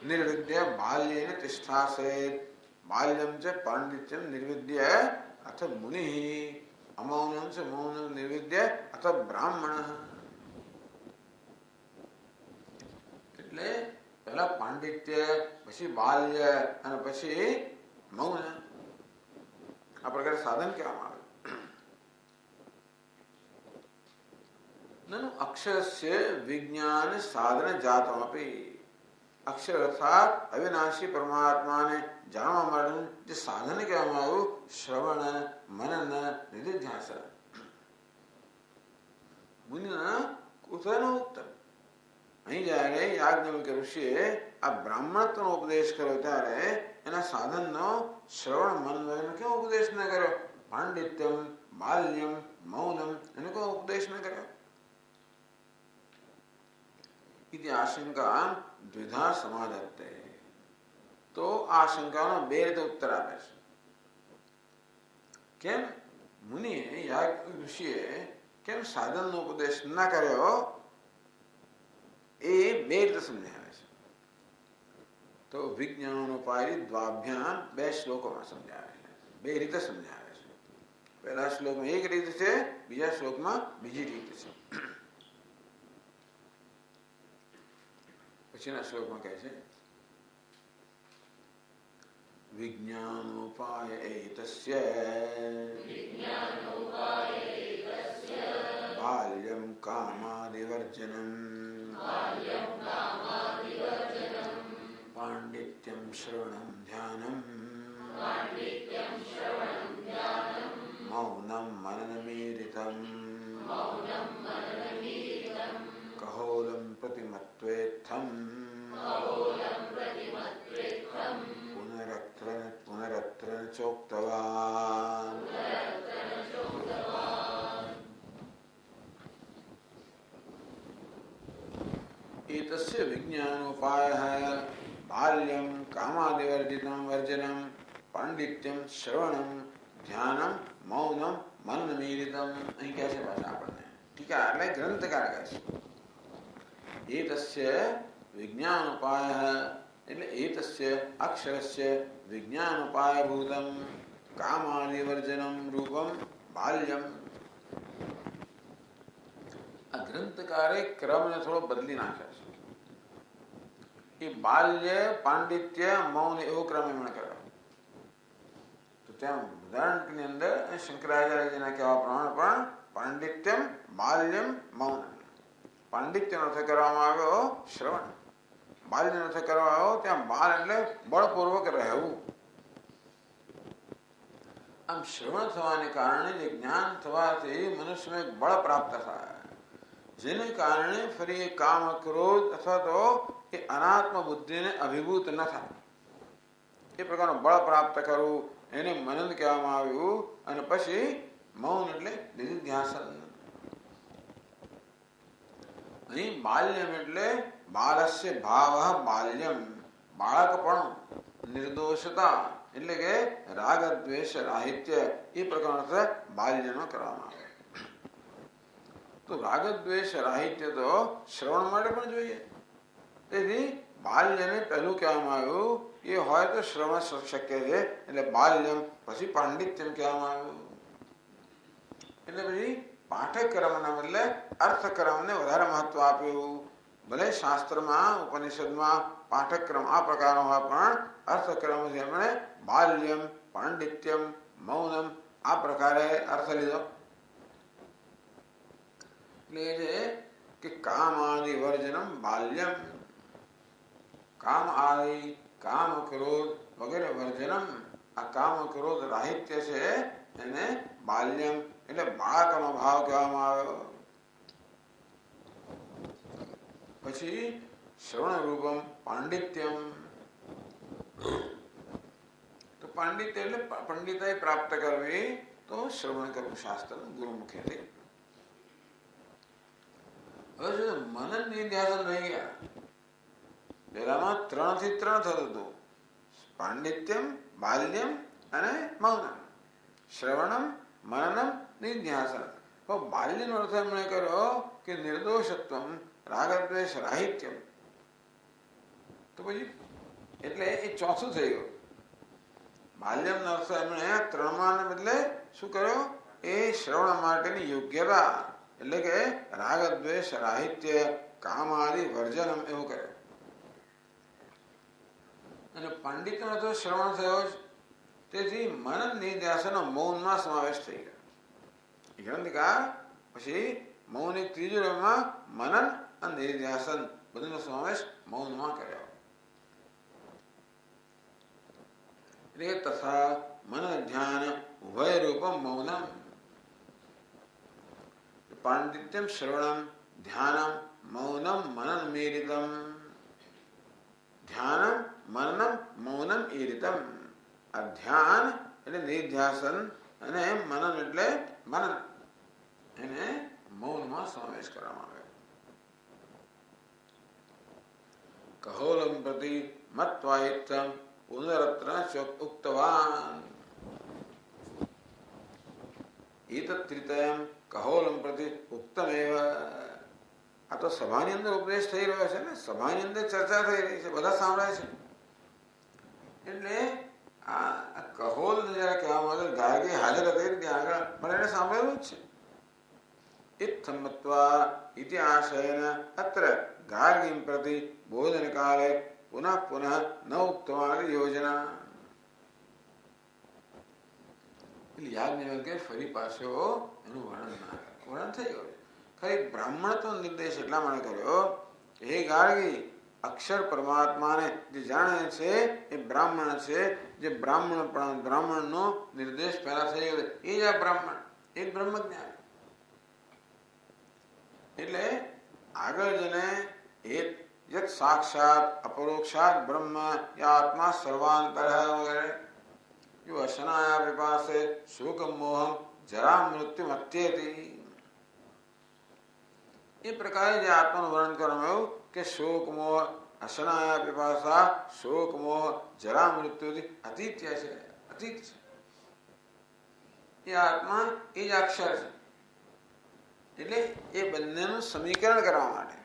નિર્વિદ્ય બાલ્યેન તિષ્ઠાસેત. બાલ્યમ ચ પાંડિત્યમ નિર્વિદ્ય અથ મુનિ. અમૌનમ ચ મૌનમ નિર્વિદ્ય અથ બ્રાહ્મણ. એટલે પહેલા પાંડિત્ય, પછી બાલ્ય અને પછી મૌન. આ પ્રકારે સાધન કહેવામાં આવે. નનુ અક્ષરસ્ય વિજ્ઞાન સાધન જાતમપી. અક્ષર અર્થાત અવિનાશી પરમાત્માને જાણવા માટેનું જે સાધન કહેવામાં આવ્યું શ્રવણ, મનન, નિધિધ્યાસન. મુનિના કુતઃ ઉક્તમ. અહીં જયારે યાજ્ઞવલ્ક્ય ઋષિએ આ બ્રાહ્મણત્વનો ઉપદેશ કર્યો ત્યારે એના સાધનનો શ્રવણ, મનન કેવો ઉપદેશ ન કર્યો? પાંડિત્યમ, બાલ્યમ, મૌનમ એનો કેવો ઉપદેશ ન કર્યો? इति आशंका द्विधा समाधत्ते. तो આ શંકાનો બે રીતે ઉત્તર આપે છે. કેમ મુનિએ ઋષિએ કેમ સાધનનો ઉપદેશ ન કર્યો એ બે રીતે સમજાવે છે. તો વિજ્ઞાનોપાય દ્વાભ્યામ બે શ્લોકોમાં સમજાવે છે, બે રીતે સમજાવે છે. પહેલા શ્લોકમાં એક રીત છે, બીજા શ્લોકમાં બીજી રીત છે. પછીના શ્લોકમાં કહે છે વિજ્ઞાનોપાય એતસ્ય બાલ્યમ કામાદિવર્જનમ પાંડિત્યમ શ્રવણમ ધ્યાનમ મૌનમ મનનમીરિતમ કહોલમ પ્રતિમત્વેત્થમ પુનરત્ર ચોક્તવાન. एतस्य विज्ञानोपायः बाल्यं कामादिवर्जितं वर्जनं पांडित्यम श्रवणम ध्यानम मौनम मननमीरितम. અહીં કહે છે પાછા આપણને ટીકા એટલે ગ્રંથકાર કહે છે एतस्य विज्ञानोपायः એટલે एतस्य अक्षरस्य विज्ञानोपायभूतं कामादिवर्जनं रूपं बाल्यम. આ ગ્રંથકારે ક્રમને થોડો બદલી નાખ્યો છે. એ બાલ્ય, પાંડિત્ય, મૌન એવો ક્રમ એમણે કર્યો. તો ત્યાં ઉદાહરણની અંદર શંકરાચાર્યજીના કહેવા પ્રમાણે પણ પાંડિત્યમ, બાલ્યમ, મૌન. પાંડિત્યનો અર્થ કરવામાં આવ્યો શ્રવણ, બાલ્યનો અર્થ કરવામાં આવ્યો ત્યાં બાલ એટલે બળપૂર્વક રહેવું. આમ શ્રવણ થવાને કારણે જે જ્ઞાન થવાથી મનુષ્યને એક બળ પ્રાપ્ત થાય, જેને કારણે ફરી એ કામ, ક્રોધ અથવા તો એ અનાત્મ બુદ્ધિને અભિભૂત ન થાય. એ પ્રકારનું બળ પ્રાપ્ત કરવું એને મનન કહેવામાં આવ્યું. અને પછી મૌન એટલે નિધિધ્યાસન. અહીં બાલ્યમ એટલે બાલસ્ય ભાવ બાલ્યમ, બાળકપણું, નિર્દોષતા એટલે કે રાગ દ્વેષ રાહિત્ય એ પ્રકારનો બાલ્યનો કરવામાં આવે. તો રાગ દ્વેષ રાહિત્ય તો શ્રવણ માટે પણ જોઈએ. તેથી બાલ્યને પહેલું કહેવામાં આવ્યું. એ હોય તો શ્રવણ શક્ય છે એટલે બાલ્યમ, પછી પાંડિત્યમ કહેવામાં આવ્યું. એટલે પછી પાઠ્યક્રમના બદલે અર્થક્રમને વધારે મહત્વ આપ્યું. ભલે શાસ્ત્રમાં ઉપનિષદમાં પાઠ્યક્રમ આ પ્રકારનો હોય પણ અર્થક્રમથી એમણે બાલ્યમ, પાંડિત્યમ, મૌનમ આ પ્રકારે અર્થ લીધો. એટલે કે કામ આદિ વર્જનમ બાલ્યમ, કામ આદિ કામ ક્રોધ વગેરે વર્જનમ, આ કામ ક્રોધ રાહિત્ય છે એને બાલ્યમ એટલે બાળકનો ભાવ કહેવામાં આવ્યો. પછી શ્રવણ રૂપમ પાંડિત્યમ, તો પાંડિત્ય એટલે પંડિતાઈ પ્રાપ્ત કરવી, તો શ્રવણ કરવું શાસ્ત્ર ગુરુમુખેથી. હવે મનન નિધ્યાસન રહી ગયા. પેલામાં 3 થી 3 થતું હતું, પાંડિત્યમ, બાલ્યમ અને મૌનમ, શ્રવણમ, મનનમ, નિધ્યાસન. તો બાલ્યનો અર્થ એમણે કર્યો કે નિર્દોષત્વમ, રાગદ્વેષ રાહિત્યમ. તો પછી એટલે એ ચોથું થઈ ગયું. બાલ્યમનો અર્થ એમણે 3 બદલે શું કર્યો? એ શ્રવણ માટેની યોગ્યતા એટલે કે રાગદ્વેષ રાહિત્ય, કામ આદિ વર્જનમ એવું કર્યું. અને પંડિતનો અર્થ શ્રવણ થયો જ, તેથી મનન નિધ્યાસનનો મૌનમાં સમાવેશ થઈ ગયો. ગ્રંથકાર પછી મૌન એક ત્રીજો રૂપમાં મનન અને નિધ્યાસન બધુંનો સમાવેશ મૌનમાં કર્યો. તથા મન ધ્યાન ઉભય રૂપમ મૌનમ, પાંડિત્યમ શ્રવણમ ધ્યાનમ મૌનમ મનન મેરિતમ, ધ્યાનમ મનનમ મૌનમ એરિતમ. આ ધ્યાન એટલે નિધ્યાસન અને મનન એટલે મનન, એને મૌનમાં સમાવેશ કરવામાં આવે. કહોલમ પ્રતિ મત્વાયિત્તમ પુનરત્ર ઉક્તવાન, એતત્રિતયમ કહોલમ પ્રતિ ઉક્તમેવ. આ તો સભાની અંદર ઉપદેશ થઈ રહ્યો છે ને, સભાની અંદર ચર્ચા થઈ રહી છે, બધા સાંભળે છે. એટલે આ કહોલ જયારે કહેવામાં આવે, ગાયકે હાજર હતી ત્યાં આગળ પણ એને સાંભળેલું જ છે. ઇત્થમ મત્વા ઇતિ આશયેન અત્ર ગાર્ગીમ પ્રતિ બોધન કાલે પુનઃ પુનઃ ન ઉક્તવાન યોજના. એટલે યાજ્ઞવલ્ક્ય ફરી પાછો એનું વર્ણન થઈ ગયું. ખરી બ્રાહ્મણત્વ નિર્દેશ એટલા માટે કર્યો, હે ગાર્ગી, અક્ષર પરમાત્માને જે જાણે છે એ બ્રાહ્મણ છે. જે બ્રાહ્મણનો નિર્દેશ પહેલા થઈ ગયો એ જ આ બ્રાહ્મણ, એ જ બ્રહ્મ જ્ઞાન. એટલે આગળ જઈને યત સાક્ષાત અપરોક્ષાત બ્રહ્મ આત્મા સર્વાંતર વગેરે જો અશનાયા વિપાસે શોક મોહમ જરા મૃત્યુ મત્યેતિ, એ પ્રકારે જે આત્માનું વર્ણન કરવામાં આવ્યું કે શોક મોહ અશનાયા વિપાસા શોક મોહ જરા મૃત્યુથી અતીત્ય છે, અતીત છે. એ આત્મા એ જ અક્ષર છે. એટલે એ બંનેનું સમીકરણ કરવા માટે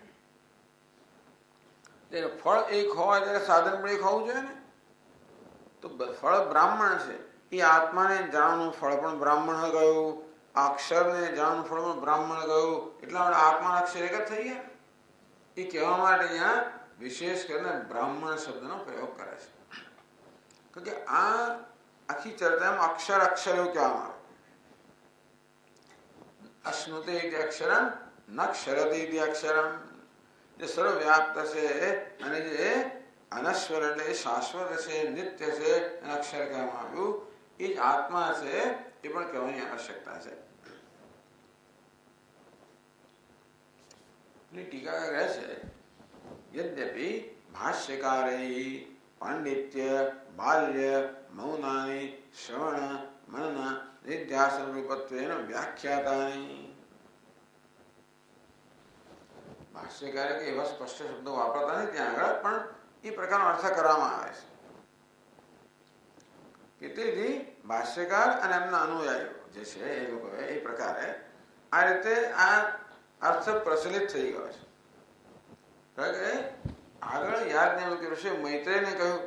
ફળ એક હોય ત્યારે સાધન પણ એક હોવું જોઈએ ને. તો ફળ બ્રાહ્મણ છે, એ આત્માને જાણવાનું ફળ પણ બ્રાહ્મણ ગયું, અક્ષરને જાણવાનું ફળ પણ બ્રાહ્મણ ગયું. એટલા માટે આત્મા અક્ષર એક જ થઈ ગયા. એ કહેવા માટે અહીંયા વિશેષ કરીને બ્રાહ્મણ શબ્દનો પ્રયોગ કરે છે. કારણ કે આ આખી ચર્ચામાં અક્ષર અક્ષર એવું કહેવામાં આવે. અશ્નુતે ઇતિ અક્ષરમ નક્ષરતે ઇતિ અક્ષરમ. જે સર્વવ્યાપ્ત છે અને જે અનશ્વર એટલે શાશ્વત છે, નિત્ય છે, એને અક્ષર કહેવામાં આવ્યું. એ જ આત્મા છે, એ પણ કહેવાની આવશ્યકતા છે. ટીકા કહે છે, યદ્યપિ ભાષ્યકારે પાંડિત્ય બાલ્ય મૌનાની શ્રવણ મનન નિધ્યાસન રૂપત્વેન વ્યાખ્યાતાની. ભાષ્યકારે કે એવા સ્પષ્ટ શબ્દો વાપરતા નથી ત્યાં આગળ, પણ એ પ્રકારનો અર્થ કરવામાં આવે છે. તેથી ભાષ્યકાર અને એમના અનુયાયીઓ જે છે એ લોકો એ પ્રકારે આ રીતે આ અર્થ પ્રચલિત થઈ ગયો છે. કારણ કે આગળ યાજ્ઞવલ્ક્ય ઋષિ મૈત્રેયને કહ્યું,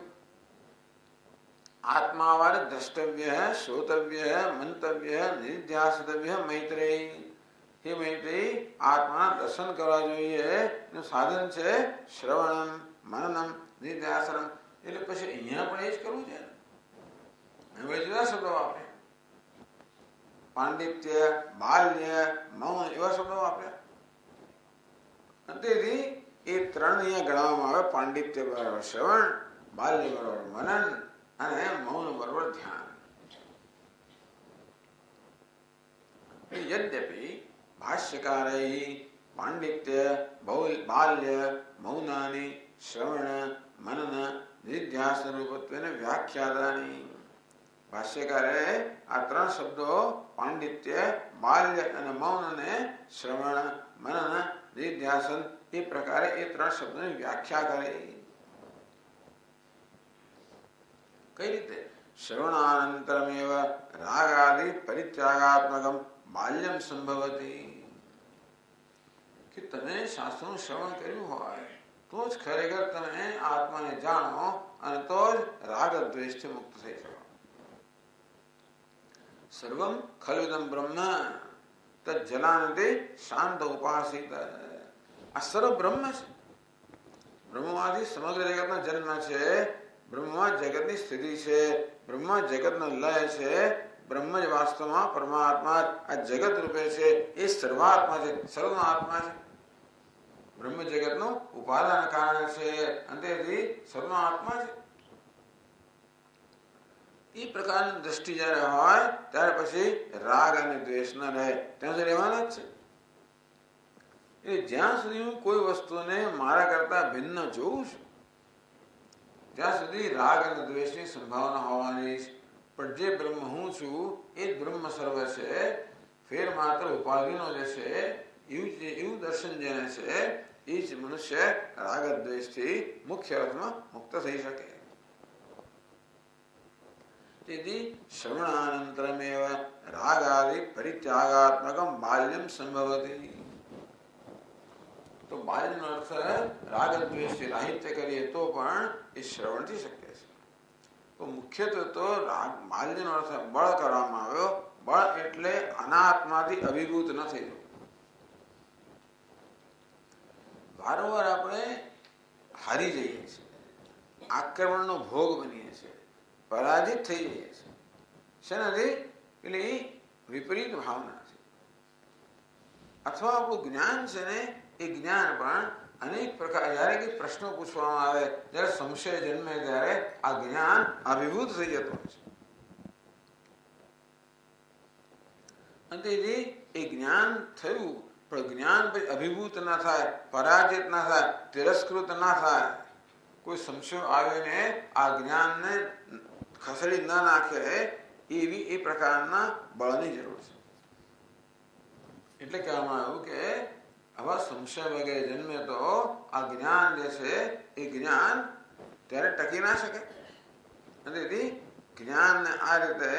આત્માવાદ દ્રષ્ટવ્ય શ્રોતવ્ય મંતવ્ય નિધ્યાસિતવ્ય મૈત્રેય. એ માટે આત્માના દર્શન કરવા જોઈએ. એનું સાધન છે શ્રવણમ, મનનમ, નિધ્યાસનમ. એટલે પછી અહીંયા પણ એ જ કરવું છે. હવે જુદા શબ્દો વાપરે, પાંડિત્ય, બાલ્ય, મૌન એવા શબ્દો વાપર્યા. તેથી એ ત્રણ અહીંયા ગણવામાં આવે. પાંડિત્ય બરાબર શ્રવણ, બાલ્ય બરાબર મનન અને મૌન બરાબર ધ્યાન. યદ્યપિ ભાષ્યકારૈ પાંડિત્ય, બાલ્ય, મૌનાની, શ્રવણ, મનન, નિધ્યાસન રૂપત્વેન વ્યાખ્યાતાની. ભાષ્યકારે આ ત્રણ શબ્દો પાંડિત્ય, બાલ્ય અને મૌનને શ્રવણ, મનન, નિધ્યાસન એ પ્રકારે એ ત્રણ શબ્દોની વ્યાખ્યા કરી. કઈ રીતે? શ્રવણાનંતરમેવ રાગાદિ પરિત્યાગાત્મકમ બાલ્યમ સંભવતી. કે તમે શાસ્ત્રનું શ્રવણ કર્યું હોય તો જ ખરેખર તમે આત્માને જાણો અને તો જ રાગ દ્વેષથી મુક્ત થઈ શકો. સર્વમ ખલુદમ બ્રહ્મ તજ્જલાનતે શાંત ઉપાસિત. આ સર્વ બ્રહ્મ છે. બ્રહ્મમાંથી સમગ્ર જગતનો જન્મ છે. બ્રહ્મમાં જગતની સ્થિતિ છે. બ્રહ્મમાં જગતનો લય છે. બ્રહ્મ જ વાસ્તવમાં પરમાત્મા આ જગત રૂપે છે. એ સર્વાત્મા છે, સર્વનો આત્મા છે. બ્રહ્મ જગતનું ઉપાદાન કારણ છે અને તેથી સર્વનો આત્મા છે. એ પ્રકારની દ્રષ્ટિ જયારે હોય ત્યારે પછી રાગ અને દ્વેષ ન રહે. ત્યાં સુધી રહેવાના જ છે. જ્યાં સુધી હું કોઈ વસ્તુને મારા કરતા ભિન્ન જોઉં છું ત્યાં સુધી રાગ અને દ્વેષની સંભાવના હોવાની છે. પણ જે બ્રહ્મ હું છું એ જ બ્રહ્મ સર્વ છે. ફેર માત્ર ઉપાધિનો જે છે એવું દર્શન જેને છે એ જ મનુષ્ય રાગ દ્વેષથી મુખ્ય અર્થમાં મુક્ત થઈ શકે. તેથી શ્રવણાનંતરમેવ રાગાદિ પરિત્યાગાત્મકમ બાલ્યમ સંભવતી. તો બાલ્યનો અર્થ રાગ દ્વેષથી રાહિત્ય કરીએ તો પણ એ શ્રવણથી શક્ય છે. તો મુખ્યત્વે તો બાલ્યનો અર્થ બળ કરવામાં આવ્યો. બળ એટલે અનાત્માથી અભિભૂત ન થઈ જવું. વારંવાર આપણે હારી જઈએ છીએ, આક્રમણનો ભોગ બનીએ છીએ, પરાજિત થઈ જઈએ છીએ. શેનાથી? એટલે એ વિપરીત ભાવના છે. અથવા આપણું જ્ઞાન છે ને એ જ્ઞાન પણ અનેક પ્રકાર, જયારે કઈ પ્રશ્નો પૂછવામાં આવે, જયારે સંશય જન્મે ત્યારે આ જ્ઞાન અભિભૂત થઈ જતું હોય છે. અને તેથી એ જ્ઞાન થયું પણ જ્ઞાન પછી અભિભૂત ના થાય, પરાજિત ના થાય, તિરસ્કૃત ના થાય, કોઈ સંશય આવીને આ જ્ઞાનને ખસેડી ન નાખે એવી એ પ્રકારના બળની જરૂર છે. એટલે કહેવામાં આવ્યું કે આવા સંશય વગેરે જન્મે તો આ જ્ઞાન જે છે એ જ્ઞાન ત્યારે ટકી ના શકે. અને તેથી જ્ઞાનને આ રીતે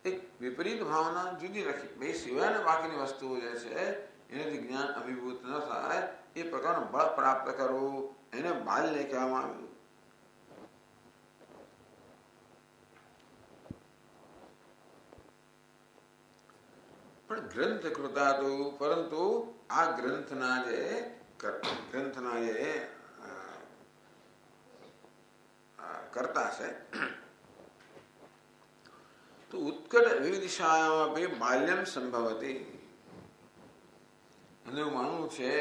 એક વિપરીત ભાવના જુદી રાખી. બે સિવાયના બાકીની વસ્તુઓ જે છે એનાથી જ્ઞાન અભિભૂત ન થાય એ પ્રકારનું બળ પ્રાપ્ત કરવું એને બાલ્ય કહેવામાં આવ્યું. પણ ગ્રંથ કૃતા તો, પરંતુ આ ગ્રંથના જે કરતા છે તો ઉત્કટ વિવિધિશાયામાં બાલ્યમ સંભવતી. અને એવું માનવું છે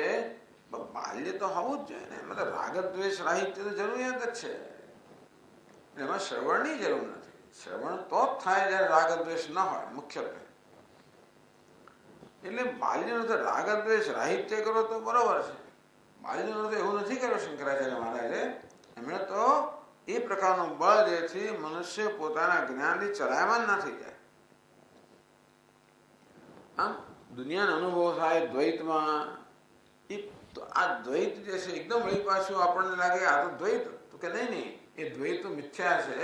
બાલ્ય તો હોવું જ જોઈએ ને. મતલબ રાગ દ્વેષ રાહિત્ય તો જરૂરિયાત જ છે. એમાં શ્રવણની જરૂર નથી. શ્રવણ તો જ થાય જયારે રાગ દ્વેષ ન હોય મુખ્યત્વે. એટલે બાલ્યનો તો રાગ દ્વેષ રાહિત્ય કરો તો બરોબર છે. બાલ્યનો તો એવું નથી કર્યો શંકરાચાર્ય મહારાજે. એમણે તો એ પ્રકારનું બળ જેથી મનુષ્ય પોતાના જ્ઞાનથી ચલાયમાન ના થઈ જાય. આમ દુનિયાનો અનુભવ થાય દ્વૈતમાં, આ દ્વૈત જે છે એકદમ વળી પાછું આપણને લાગે આ તો દ્વૈત, તો કે નહીં, એ દ્વૈત મિથ્યા છે.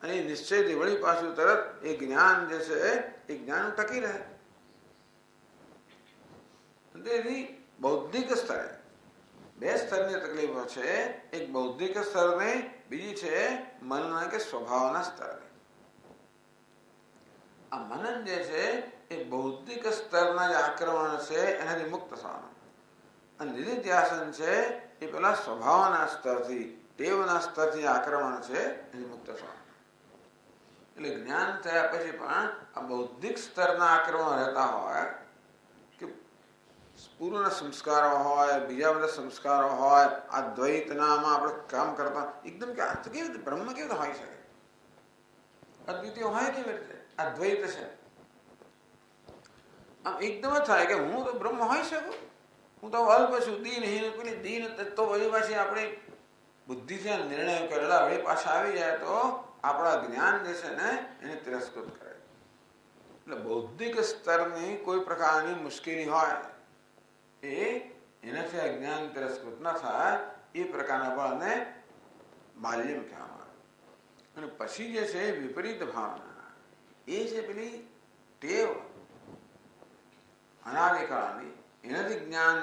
અને એ નિશ્ચયથી વળી પાછું તરત એ જ્ઞાન જે છે એ જ્ઞાન ટકી રહે. તેથી બૌદ્ધિક સ્તરે બે સ્તરની તકલીફો છે. એક બૌદ્ધિક સ્તરની, બીજી છે મનના કે સ્વભાવના સ્તરની. આ મનન જે છે એ બૌદ્ધિક સ્તરના જે આક્રમણ છે એનાથી મુક્ત થવાનું, અને નિધિધ્યાસન છે એ પેલા સ્વભાવના સ્તરથી, ટેવના સ્તરથી આક્રમણ છે એની મુક્ત થવાનું. એટલે જ્ઞાન થયા પછી પણ આ બૌદ્ધિક સ્તરના આક્રમણ રહેતા હોય કે પૂર્વના સંસ્કારો હોય, બીજા બધા સંસ્કારો હોય, આ દ્વૈતનામાં આપણે કામ કરતા એકદમ કે આ તો કેવી રીતે બ્રહ્મ કેવી રીતે હોય શકે, અદ્વિતીય હોય કેવી રીતે, આ દ્વૈત છે. આમ એકદમ જ થાય કે હું તો બ્રહ્મ હોઈ શકું, હું તો અલ્પ છું, દીનહીન, પેલી દીન તો વળી પાછી આપણી બુદ્ધિથી નિર્ણયો કરેલા વળી પાછા આવી જાય તો આપણા જ્ઞાન જે છે ને એને તિરસ્કૃત કરે. એટલે બૌદ્ધિક સ્તરની કોઈ પ્રકારની મુશ્કેલી હોય એનાથી અજ્ઞાન તિરસ્કૃત ન થાય એ પ્રકારના બળને માલ્યમ કહેવામાં આવે. અને પછી જે છે વિપરીત ભાવના, એ છે પેલી ટેવ અનાદિકાળની, એનાથી જ્ઞાન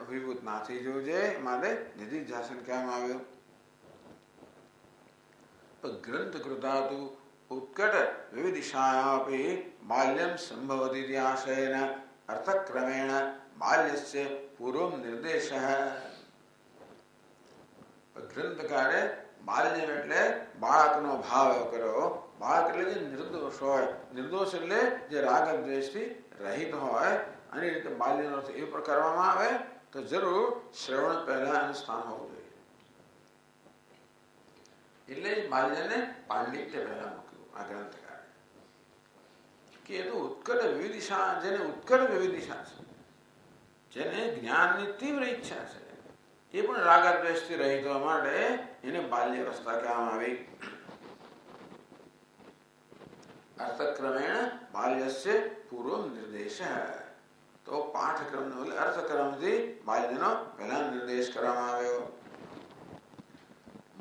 અભિભૂત ના થઈ જવું જોઈએ, માટે નિધિધ્યાસન કહેવામાં આવ્યું. ગ્રંથ કૃતાતુ ઉત્કટ વિવિધિશાયાપી બાલ્યમ સંભવતી આશયેન અર્થક્રમેણ બાલ્યસ્ય પૂર્વ નિર્દેશ. ગ્રંથકારે બાલ્યમ એટલે બાળકનો ભાવ કર્યો. બાળક એટલે જે નિર્દોષ હોય, નિર્દોષ એટલે જે રાગ દ્વેષથી રહિત હોય, અને એ રીતે બાલ્યનો અર્થ એ પણ કરવામાં આવે તો જરૂર શ્રવણ પહેલા એનું સ્થાન હોવું જોઈએ. એટલે બાલ્યને પાંડિત્ય પહેલા મૂક્યું આ ગ્રંથકારે, કે એ તો ઉત્કટ વિવિધિશા, જેને ઉત્કટ વિવિધિશા છે, જેને જ્ઞાનની તીવ્ર ઈચ્છા છે, એ પણ રાગદ્વેષથી રહિત થવા માટે એને બાલ્ય અવસ્થા કહેવામાં આવી. અર્થક્રમેણ બાલ્યસ્ય પૂર્વ નિર્દેશ. તો પાઠક્રમ એટલે અર્થક્રમથી બાલ્યનો પહેલા નિર્દેશ કરવામાં આવ્યો.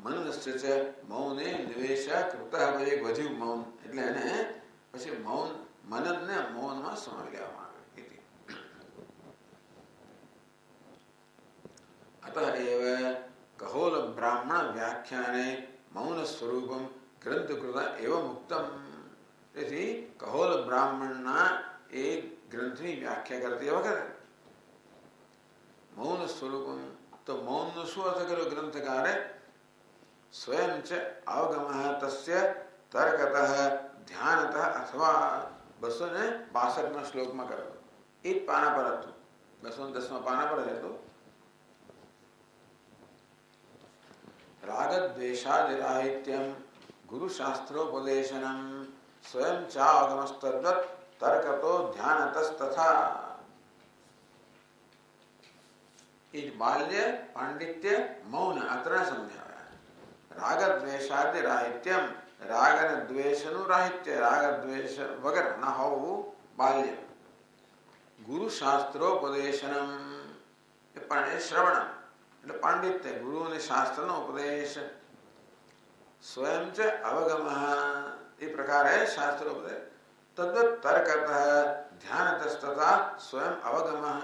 મનસ્ય છે મૌને નિવેશ કૃત, એક વધ્યું મૌન, એટલે એને પછી મૌન મનનને મૌનમાં સમાવી લેવામાં આવે. અતઃ એવ કહોલ બ્રાહ્મણ વ્યાખ્યાને મૌન સ્વરૂપમ ગ્રંથકૃત એવ મુક્તમ. તેથી કહોલ બ્રાહ્મણના એ ગ્રંથની વ્યાખ્યા કરતી વખતે મૌન સ્વરૂપમ, તો મૌનનો શું અર્થ કર્યો ગ્રંથકારે? સ્વયં ચ અવગમઃ તસ્ય તર્કતઃ ધ્યાનતઃ અથવા 262 શ્લોકમાં કર્યો. એ જ પાના પર હતું, 210 પાના પર હતું. રાગદ્વેષાદિરાહિત્યમ ગુરુશાસ્ત્રોપદેશનમ સ્વયં ચાગમસ્તદ્વત તર્કતો ધ્યાનતસ્તથા. એ જ બાલ્ય, પાંડિત્ય, મૌન આ ત્રણ સમજાવ્યા. રાગદ્વેષાદિ રાહિત્યમ, રાગ અને દ્વેષનું રાહિત્ય, રાગ દ્વેષ વગર ના હોવું બાલ્ય. ગુરુશાસ્ત્રોપદેશનમ એ પણ એ શ્રવણ એટલે પાંડિત્ય, ગુરુ અને શાસ્ત્રનો ઉપદેશ. સ્વયં ચ અવગમઃ એ પ્રકારે શાસ્ત્રોપદેશ. તદ્વત તર્કતઃ ધ્યાનતસ્તથા સ્વયં અવગમઃ.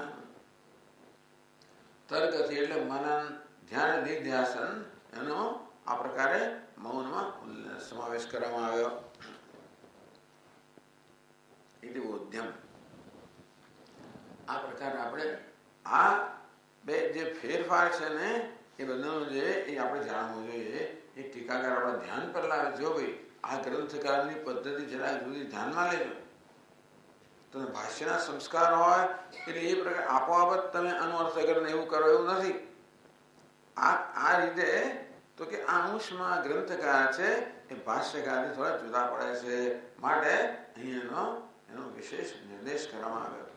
તર્કથી એટલે મનન, ધ્યાન, નિધ્યાસન એનો આ પ્રકારે મૌનમાં સમાવેશ કરવામાં આવ્યો. એટલે ઉદ્યમ આ પ્રકારે આપણે આ બે જે ફેરફાર છે ને એ બધાનો જે એ આપણે જાણવું જોઈએ. એ ટીકાકાર આપણા ધ્યાન પર લાવે. જો ભાઈ આ ગ્રંથકારની પદ્ધતિ જરા જુદી ધ્યાનમાં લેજો. તમે ભાષ્યના સંસ્કાર હોય એટલે એ પ્રકાર આપોઆપ જ તમે આનો અર્થ કરીને એવું કરો એવું નથી. આ રીતે તો કે આ અંશમાં ગ્રંથકાર છે એ ભાષ્યકારથી થોડા જુદા પડે છે, માટે અહીંયા એનો વિશેષ નિર્દેશ કરવામાં આવ્યો.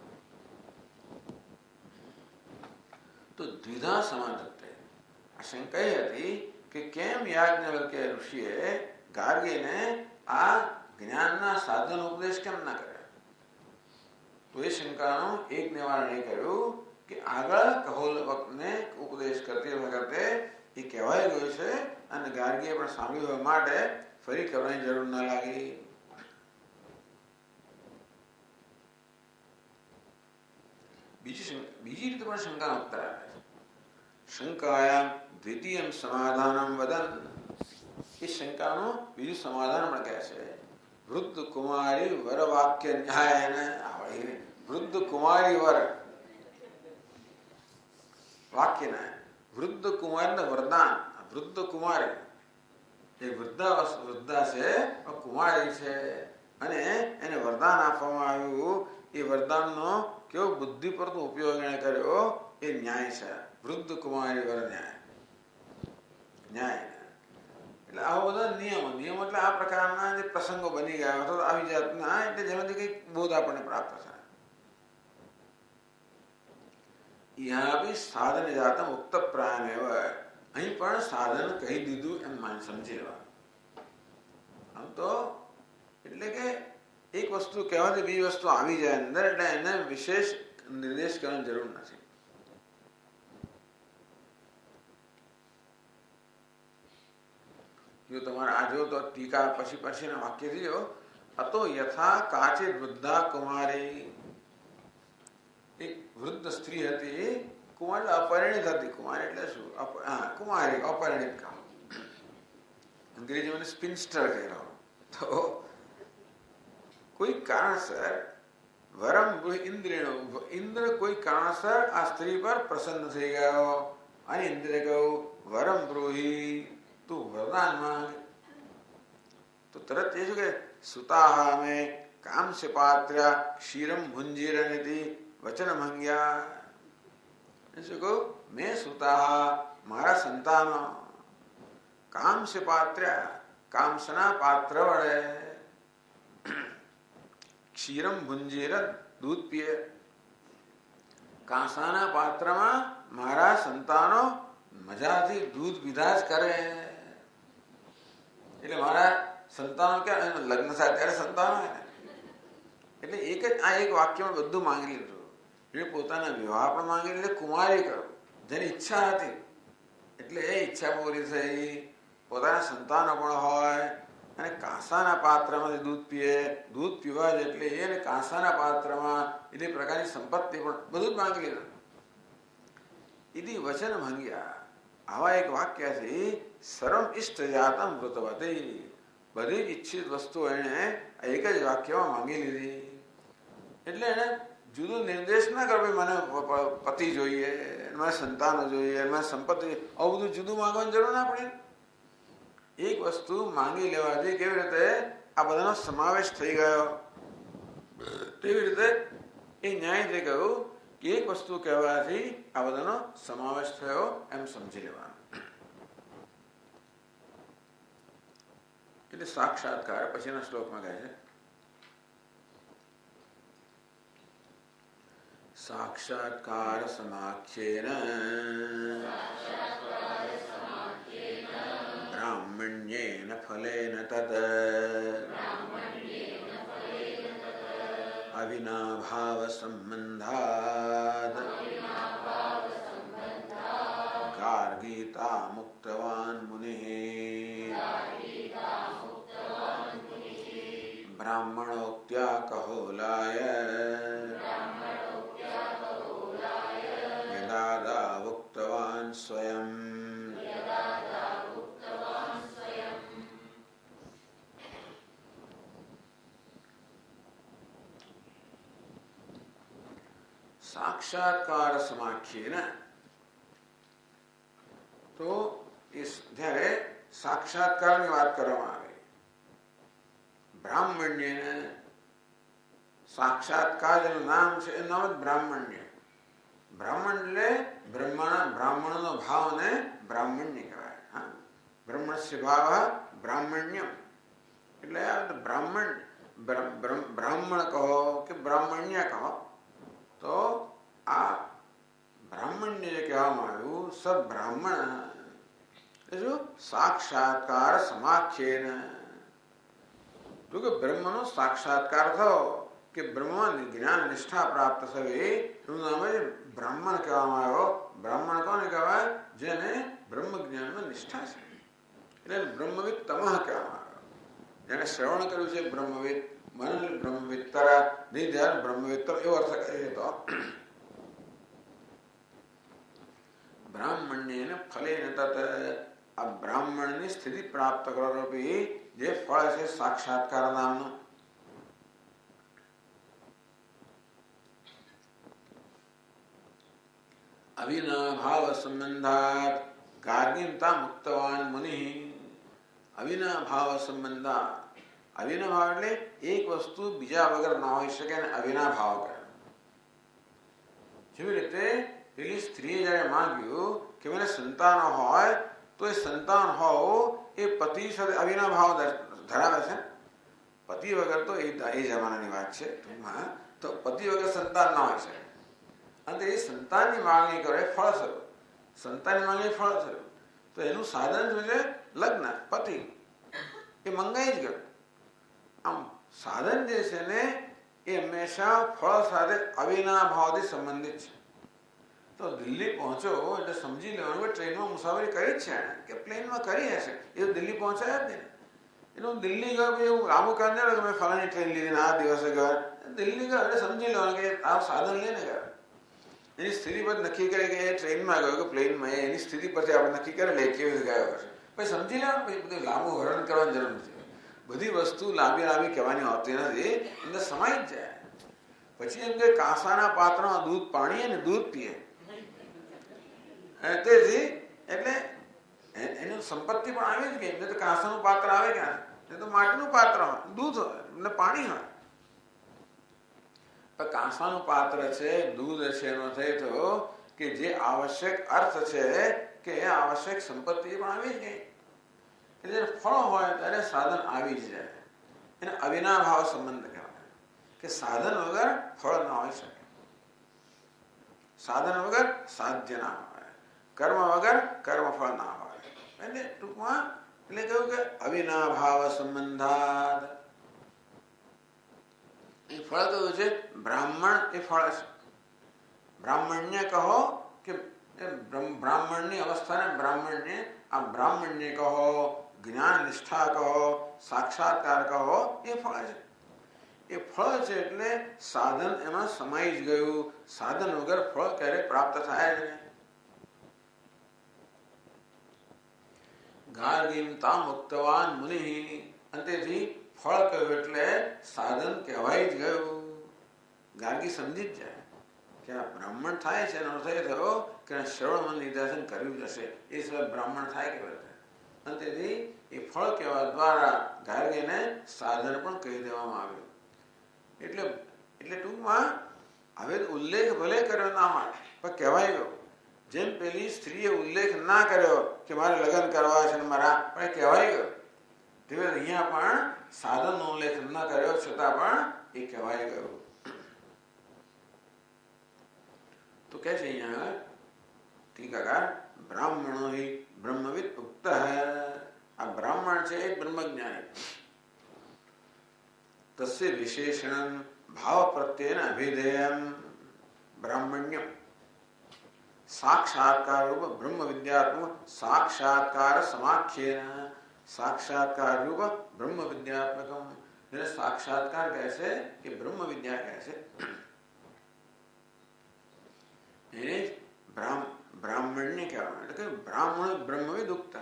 તો દ્વિધા સમાધત્તે આ શંકા એ હતી કે કેમ યાજ્ઞવલ્ક્ય ઋષિએ ગાર્ગીને આ જ્ઞાનના સાધન ઉપદેશ કેમ ના કર્યા? તો એ શંકાનું એક નિવારણ એ કર્યું કે આગળ કહોલવકને ઉપદેશ કરતી વખતે એ કહેવાય ગયું છે અને ગાર્ગીએ પણ સાંભળ્યું હોવા માટે ફરી કરવાની જરૂર ના લાગી. બીજી રીતે પણ શંકાનો ઉત્તર આપે છે. શંકાયામ દ્વિતીયમ સમાધાનમ વદન. એ શંકાનું બીજું સમાધાન પણ કહે છે વૃદ્ધ કુમારી વર વાક્ય ન્યાય ને વૃદ્ધ કુમારી વર વાક્ય ન્યાય વૃદ્ધ કુમાર વરદાન વૃદ્ધ કુમારી એ વૃદ્ધા છે કુમારી છે અને એને વરદાન આપવામાં આવ્યું એ વરદાનનો કેવો બુદ્ધિ પર ઉપયોગ એને કર્યો એ ન્યાય છે વૃદ્ધ કુમારી વર ન્યાય ન્યાય એટલે આવા બધા નિયમો એટલે આ પ્રકારના જે પ્રસંગો બની ગયા અથવા આવી જાતના એટલે જેમાંથી કંઈક બોધ આપણને પ્રાપ્ત થાય यहाँ भी साधन जातम उक्त प्रायम અહીં પણ સાધન કહી દીધું એમ સમજી લેવાનું આમ તો એટલે કે એક વસ્તુ કહેવાથી બીજી વસ્તુ આવી જાય અંદર એટલે એને વિશેષ નિર્દેશ કરવાની જરૂર નથી જો તમારે આ જો તો ટીકા પછીના વાક્યથી જો અતો યથા કાચિત વૃદ્ધા કુમારી એક વૃદ્ધ સ્ત્રી હતી કુમારી અપરિણિત હતી કુમારી એટલે શું કુમારી અપરિણિત કામ અંગ્રેજીમાં સ્પિન્સ્ટર કહેલો તો કોઈ કારણસર વરમ ઇન્દ્ર કોઈ કારણસર આ સ્ત્રી પર પ્રસન્ન થઈ ગયો અને ઇન્દ્રે કહ્યું વરમ બ્રૂહી તું વરદાન માંગ તો તરત એ શું કે સુતાહા મેં કામ સે પાત્ર ક્ષીરમ ભુંજીરનિતિ વચન મંગ્યા શું કહું મેં સુતા મારા સંતાનો કામ સે પાત્ર કામસના પાત્ર વડે ક્ષીરમ ભુંજીર દૂધ પીએ કાંસાના પાત્રમાં મારા સંતાનો મજાથી દૂધ પીધા જ કરે એટલે મારા સંતાનો ક્યાં લગ્ન થાય ત્યારે સંતાનો એટલે એક જ આ એક વાક્યમાં બધું માંગી લીધું પોતાના વિવાહ પણ માંગી એટલે કુમારી કરો જેની ઈચ્છા હતી એટલે એ ઈચ્છા પૂરી થઈ પોતાના સંતાનો પણ હોય અને કાંસાના પાત્રમાંથી દૂધ પીએ દૂધ પીવા જ એટલે એને કાંસાના પાત્રમાં એટલે પ્રકારની સંપત્તિ પણ બધું જ માંગી લીધું ઇતિ વચન માંગ્યા આવા એક વાક્યથી સર્વ ઇષ્ટ જાતમ વૃતવતી બધી જ ઈચ્છિત વસ્તુ એને એક જ વાક્યમાં માંગી લીધી એટલે એને જુદો નિર્દેશ ના કરે મને પતિ જોઈએ મને સંતાનો જોઈએ મને સંપત્તિ આવું બધું જુદું માંગવાની જરૂર ના પડે એક વસ્તુ માંગી લેવાથી કેવી રીતે આ બધાનો સમાવેશ થઈ ગયો તેવી રીતે એ ન્યાયથી કહ્યું કે એક વસ્તુ કહેવાથી આ બધાનો સમાવેશ થયો એમ સમજી લેવાનું એટલે સાક્ષાત્કાર પછીના શ્લોકમાં કહે છે साक्षात्कार समाख्येन ब्राह्मण्येन फलेन तद अविनाभाव संबंधात् गार्गीता मुक्तवान् मुनिः ब्राह्मणोक्त्या कहोलाय उक्तवान् स्वयं साक्षात्कार समाख्येन तो इस જ્યારે સાક્ષાત્કારની વાત કરવામાં આવે બ્રાહ્મણ્યને સાક્ષાત્કાર જેનું નામ છે એ નામ જ બ્રાહ્મણ્ય બ્રાહ્મણ એટલે બ્રાહ્મણનો ભાવને બ્રાહ્મણ્ય કહેવાય બ્રહ્મણસ્ય ભાવ બ્રાહ્મણ્યમ એટલે બ્રાહ્મણ કહો કે બ્રાહ્મણ્ય કહો તો આ બ્રાહ્મણ્ય જે કહેવામાં આવ્યું સદ બ્રાહ્મણ શું સાક્ષાત્કાર સમાખ્યેન તો કે બ્રહ્મનો સાક્ષાત્કાર થયો કે બ્રહ્મ જ્ઞાન નિષ્ઠા પ્રાપ્ત થવી એનું નામ બ્રાહ્મણ કહેવામાં આવ્યો બ્રાહ્મણ કોને કહેવાય જેને બ્રહ્મ જ્ઞાનમાં નિષ્ઠા છે એટલે બ્રહ્મવિદ તમઃ કહેવામાં આવ્યો જેને શ્રવણ કર્યું છે બ્રહ્મવિદ મન બ્રહ્મવિત્તર નિધ્યાન બ્રહ્મવિત્તર એવો અર્થ કરીએ તો બ્રાહ્મણ્યેન ફલેન તત આ બ્રાહ્મણની સ્થિતિ પ્રાપ્ત કરવારૂપી જે ફળ છે સાક્ષાત્કાર નામનું, અવિનાભાવ સંબંધાત ગાર્ગિમતા મુક્તવાન મુનિ. અવિનાભાવ સંબંધાત, અવિનાભાવ એટલે એક વસ્તુ બીજા વગર ના હોઈ શકે અને અવિનાભાવ કરે. જેવી રીતે પેલી સ્ત્રીએ જયારે માંગ્યું કે મને સંતાન હોય તો એ સંતાન હોવું એ પતિ સાથે અવિનાભાવ ધરાવે છે. પતિ વગર તો એ જમાનાની વાત છે, તો પતિ વગર સંતાન ના હોય શકે. અને એ સંતાનની માંગણી કરે, ફળ થયું. સંતાનની માંગણી ફળ થયું તો એનું સાધન શું છે? લગ્ન, પતિ. એ મંગાઈ જ ગયું. આમ સાધન જે છે ને એ હંમેશા ફળ સાથે અવિનાભાવથી સંબંધિત છે. તો દિલ્હી પહોંચો એટલે સમજી લેવાનું કે ટ્રેનમાં મુસાફરી કરી જ છે કે પ્લેનમાં કરી હશે. એ તો દિલ્હી પહોંચાય જ નહીં. એટલે હું દિલ્હી ગયો એવું લાંબુ કાંદે કે મેં ફલાણી ટ્રેન લીધી આ દિવસે ગયો. દિલ્હી ગયો એટલે સમજી લેવાનું કે આ સાધન લઈને ગયો. એની સ્થિતિ પર નક્કી કરે કે એ ટ્રેનમાં ગયો કે પ્લેનમાં, એની સ્થિતિ પરથી આપણે નક્કી કરે લે કેવી રીતે ગયો હશે. પછી સમજી લેવાનું. પછી બધું લાંબુ વર્ણન કરવાની જરૂર નથી. બધી વસ્તુ લાંબી કહેવાની હોતી નથી, અંદર સમાઈ જ જાય. પછી એમ કે કાંસાના પાત્રમાં દૂધ પાણી અને દૂધ પીએ. તેથી એટલે એની સંપત્તિ પણ આવી જ ગઈ. તો કાંસાનું પાત્ર આવે ક્યાં? તો માટીનું પાત્ર હોય, દૂધ હોય ને પાણી હોય. પણ કાંસાનું પાત્ર છે, દૂધ છે, એનો થઈ થયો કે જે આવશ્યક અર્થ છે કે એ આવશ્યક સંપત્તિ પણ આવી જ ગઈ. એટલે જ્યારે ફળ હોય ત્યારે સાધન આવી જ જાય. એને અવિનાભાવ સંબંધ કહેવાય કે સાધન વગર ફળ ના હોઈ શકે. સાધન વગર સાધ્ય ના હોય, કર્મ વગર કર્મફળ ના હોય. એટલે ટૂંકમાં એટલે કહ્યું કે અવિનાભાવ સંબંધાત. એ ફળ કયું છે? બ્રાહ્મણ એ ફળ છે. બ્રાહ્મણ્ય કહો કે બ્રાહ્મણની અવસ્થાને બ્રાહ્મણ્ય કહો, જ્ઞાન નિષ્ઠા કહો, સાક્ષાત્કાર કહો, એ ફળ છે. એ ફળ છે એટલે સાધન એમાં સમાઈ જ ગયું. સાધન વગર ફળ ક્યારે પ્રાપ્ત થાય નહીં. ગાર્ગિમતા મુક્તવાન મુનિ. અંતેથી ફળ કહ્યું એટલે સાધન કહેવાય જ ગયું. ગાર્ગી સમજી જ જાય કે આ બ્રાહ્મણ થાય છે એનો અર્થ એ થયો કે શ્રવણ નિદર્શન કર્યું જશે. એ સિવાય બ્રાહ્મણ થાય કેવી રીતે? અંતેથી એ ફળ કહેવા દ્વારા ગાર્ગીને સાધન પણ કહી દેવામાં આવ્યું. એટલે ટૂંકમાં હવે ઉલ્લેખ ભલે કર્યો ના માટે પણ કહેવાય ગયો. જેમ પેલી સ્ત્રીએ ઉલ્લેખ ના કર્યો કે મારે લગ્ન કરવા છે મારા, પણ કહેવાય ગયો. તેવી અહીંયા પણ સાધનનો ઉલ્લેખ ન કર્યો છતાં પણ એ કહેવાય ગયો. તો કે છે અહીંયા ટીકાકાર બ્રાહ્મણો હિ બ્રહ્મવિદ ઉક્ત હૈ. આ બ્રાહ્મણ છે એ બ્રહ્મજ્ઞાની. તસ્ય વિશેષણ ભાવ પ્રત્યેન અભિધેયમ બ્રાહ્મણ્યમ સાક્ષાત્કાર રૂપ બ્રહ્મ વિદ્યાત્મક સાક્ષાત્કાર સમાખ્યેન. સાક્ષાત્કાર રૂપ બ્રહ્મ વિદ્યાત્મકમ. જેને સાક્ષાત્કાર કહે છે કે બ્રહ્મ વિદ્યા કહે છે એને બ્રાહ્મણ્ય કહેવાય. એટલે કે બ્રાહ્મણ બ્રહ્મવિદ ઉક્ત.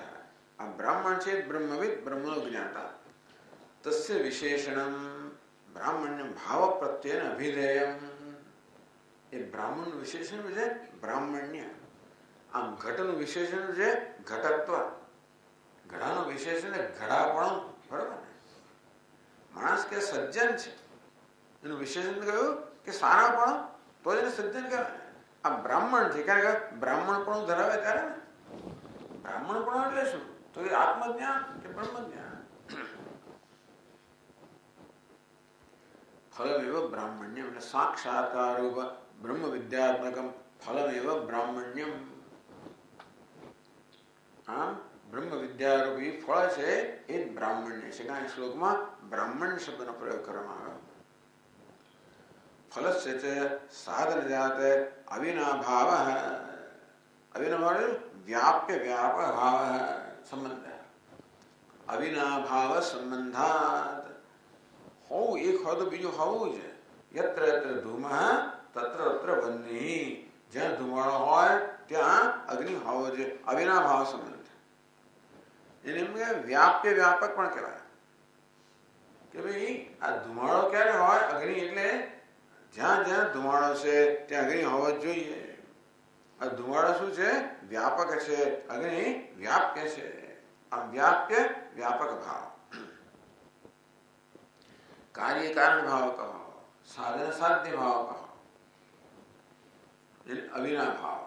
આ બ્રાહ્મણ છે બ્રહ્મવિદ, બ્રહ્મનો જ્ઞાતા. તસ્ય વિશેષણમ બ્રાહ્મણ્ય ભાવ પ્રત્યેન અભિધેયમ. એ બ્રાહ્મણનું વિશેષણ છે બ્રાહ્મણ્ય. આમ ઘટનું વિશેષણ છે ઘટત્વ. ઘડાનું વિશેષણ ઘડાપણું. બરોબર ને? માણસ કે સજ્જન છે એનું વિશેષણ કહ્યું કે સારાપણું, તો એને સજ્જન કહેવાય. આ બ્રાહ્મણ છે કારણ કે બ્રાહ્મણપણું ધરાવે ત્યારે ને. બ્રાહ્મણપણું એટલે શું? તો એ આત્મજ્ઞાન કે બ્રહ્મજ્ઞાન. ફલમેવ બ્રાહ્મણ્યમ એટલે સાક્ષાત્કાર રૂપ બ્રહ્મ વિદ્યાત્મકમ ફલમેવ બ્રાહ્મણ્યમ. આમ બ્રહ્મ વિદ્યારૂપી ફળ છે એ જ બ્રાહ્મણ્ય છે. કારણ શ્લોકમાં બ્રાહ્મણ શબ્દનો પ્રયોગ કરવામાં આવ્યો. ફલસ્ય ચ સાધન જાતે અવિનાભાવ. અવિનાભાવ વ્યાપ્ય વ્યાપ ભાવ સંબંધ. અવિનાભાવ સંબંધાત. હોવું એક હોય તો બીજું હોવું છે. યત્ર યત્ર ધૂમ તત્ર તત્ર વહ્નિ. જ્યાં ધુમાડો હોય ત્યાં અગ્નિ હોવો જોઈએ. અવિનાભાવ સંબંધ. એને એમ કે વ્યાપ્ય વ્યાપક પણ કહેવાય કે ભાઈ આ ધુમાડો ક્યારે હોય? અગ્નિ એટલે જ્યાં જ્યાં ધુમાડો છે ત્યાં અગ્નિ હોવો જ જોઈએ. આ ધુમાડો શું છે? વ્યાપક છે. અગ્નિ વ્યાપ્ય છે. આ વ્યાપ્ય વ્યાપક ભાવ, કાર્ય કારણ ભાવ કહો, સાધન સાધ્ય ભાવ કહો, અવિના ભાવ.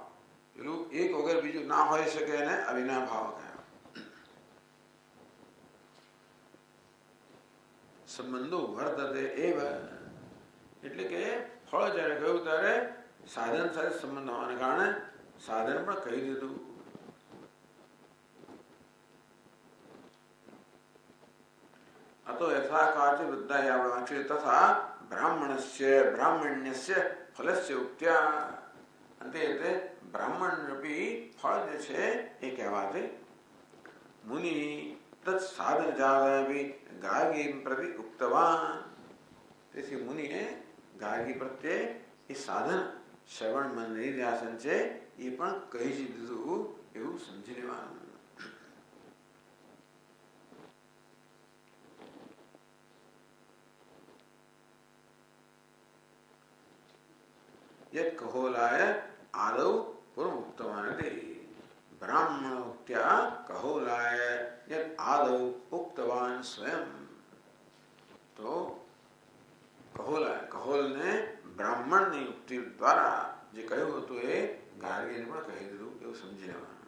પેલું એક વગર બીજું ના હોઈ શકે એને અવિના ભાવ કહે. સંબંધો વર્તતે એવ, એટલે કે ફળ જ્યારે કહ્યું ત્યારે સાધન સાથે સંબંધ હોવાને કારણે સાધન પણ કહી દીધું. અતો યથાકાર્ય વૃદ્ધાયાવવાંચે તથા બ્રાહ્મણ્યસ્ય ફલસ્ય ઉક્ત્યા, અંતે બ્રાહ્મણ રૂપી ફળ જે છે એ કહેવાથી મુનિ તત્ સાધન જાવી ગાર્ગી પ્રતિ ઉક્તવાન. તેથી મુનિએ ગાર્ગી પ્રત્યે એ સાધન શ્રવણ મન નિધ્યાસન છે એ પણ કહી દીધું એવું સમજી લેવાનું. યત કહોલાય આદૌ પૂર્વ ઉક્તવાન બ્રાહ્મણોક્ત્યા કહોલાય યત આદૌ ઉક્તવાન સ્વયં. તો કહોલને બ્રાહ્મણની યુક્તિ દ્વારા જે કહ્યું હતું એ ગાર્ગીને પણ કહી દીધું એવું સમજી લેવાનું.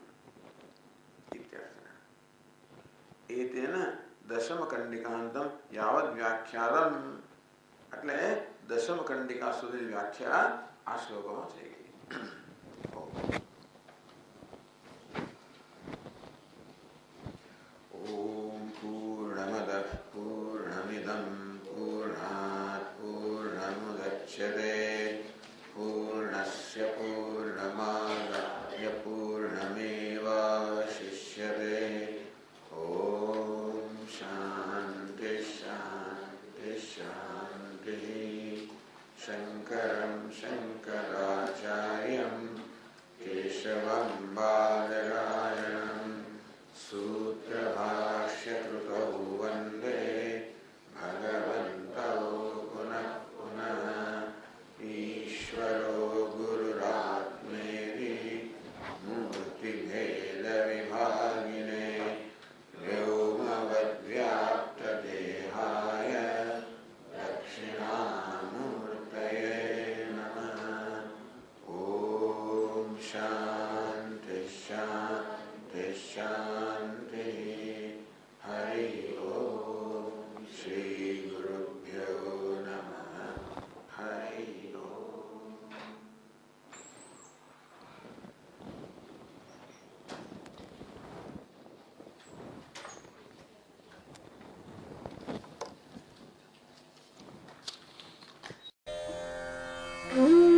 એતેન દશમ કંડિકાંતમ યાવત વ્યાખ્યાતમ, એટલે દશમ કંડિકા સુધી વ્યાખ્યા આ શ્લોકમાં થઈ ગઈ. ઓમ પૂર્ણમદ પૂર્ણમિદં પૂર્ણાત પૂર્ણમુદચ્યતે પૂર્ણસ્ય પૂર્ણમાદાય પૂર્ણમેવાવશિષ્યતે. ઓમ શાંતિ શાંતિ શાંતિ. શંકરં શંકરાચાર્યં કેશવં બાદરાયણં સૂત્રભાષ્યકૃતૌ વંદે ભગવन्तौ પુનઃ પુનઃ. ઈશ્વરો ગુરુરાત્મેતિ મૂર્તિભેદવિભાગિને વ્યોમવદ્વ્યાપ્તદેહાય દક્ષિણામૂર્તયે નમઃ. ઓમ શાંતિ શાંતિ શાંતિ. હરિ ઓમ. શ્રી ગુરુભ્યો નમઃ. હરિ ઓમ. Mm-hmm.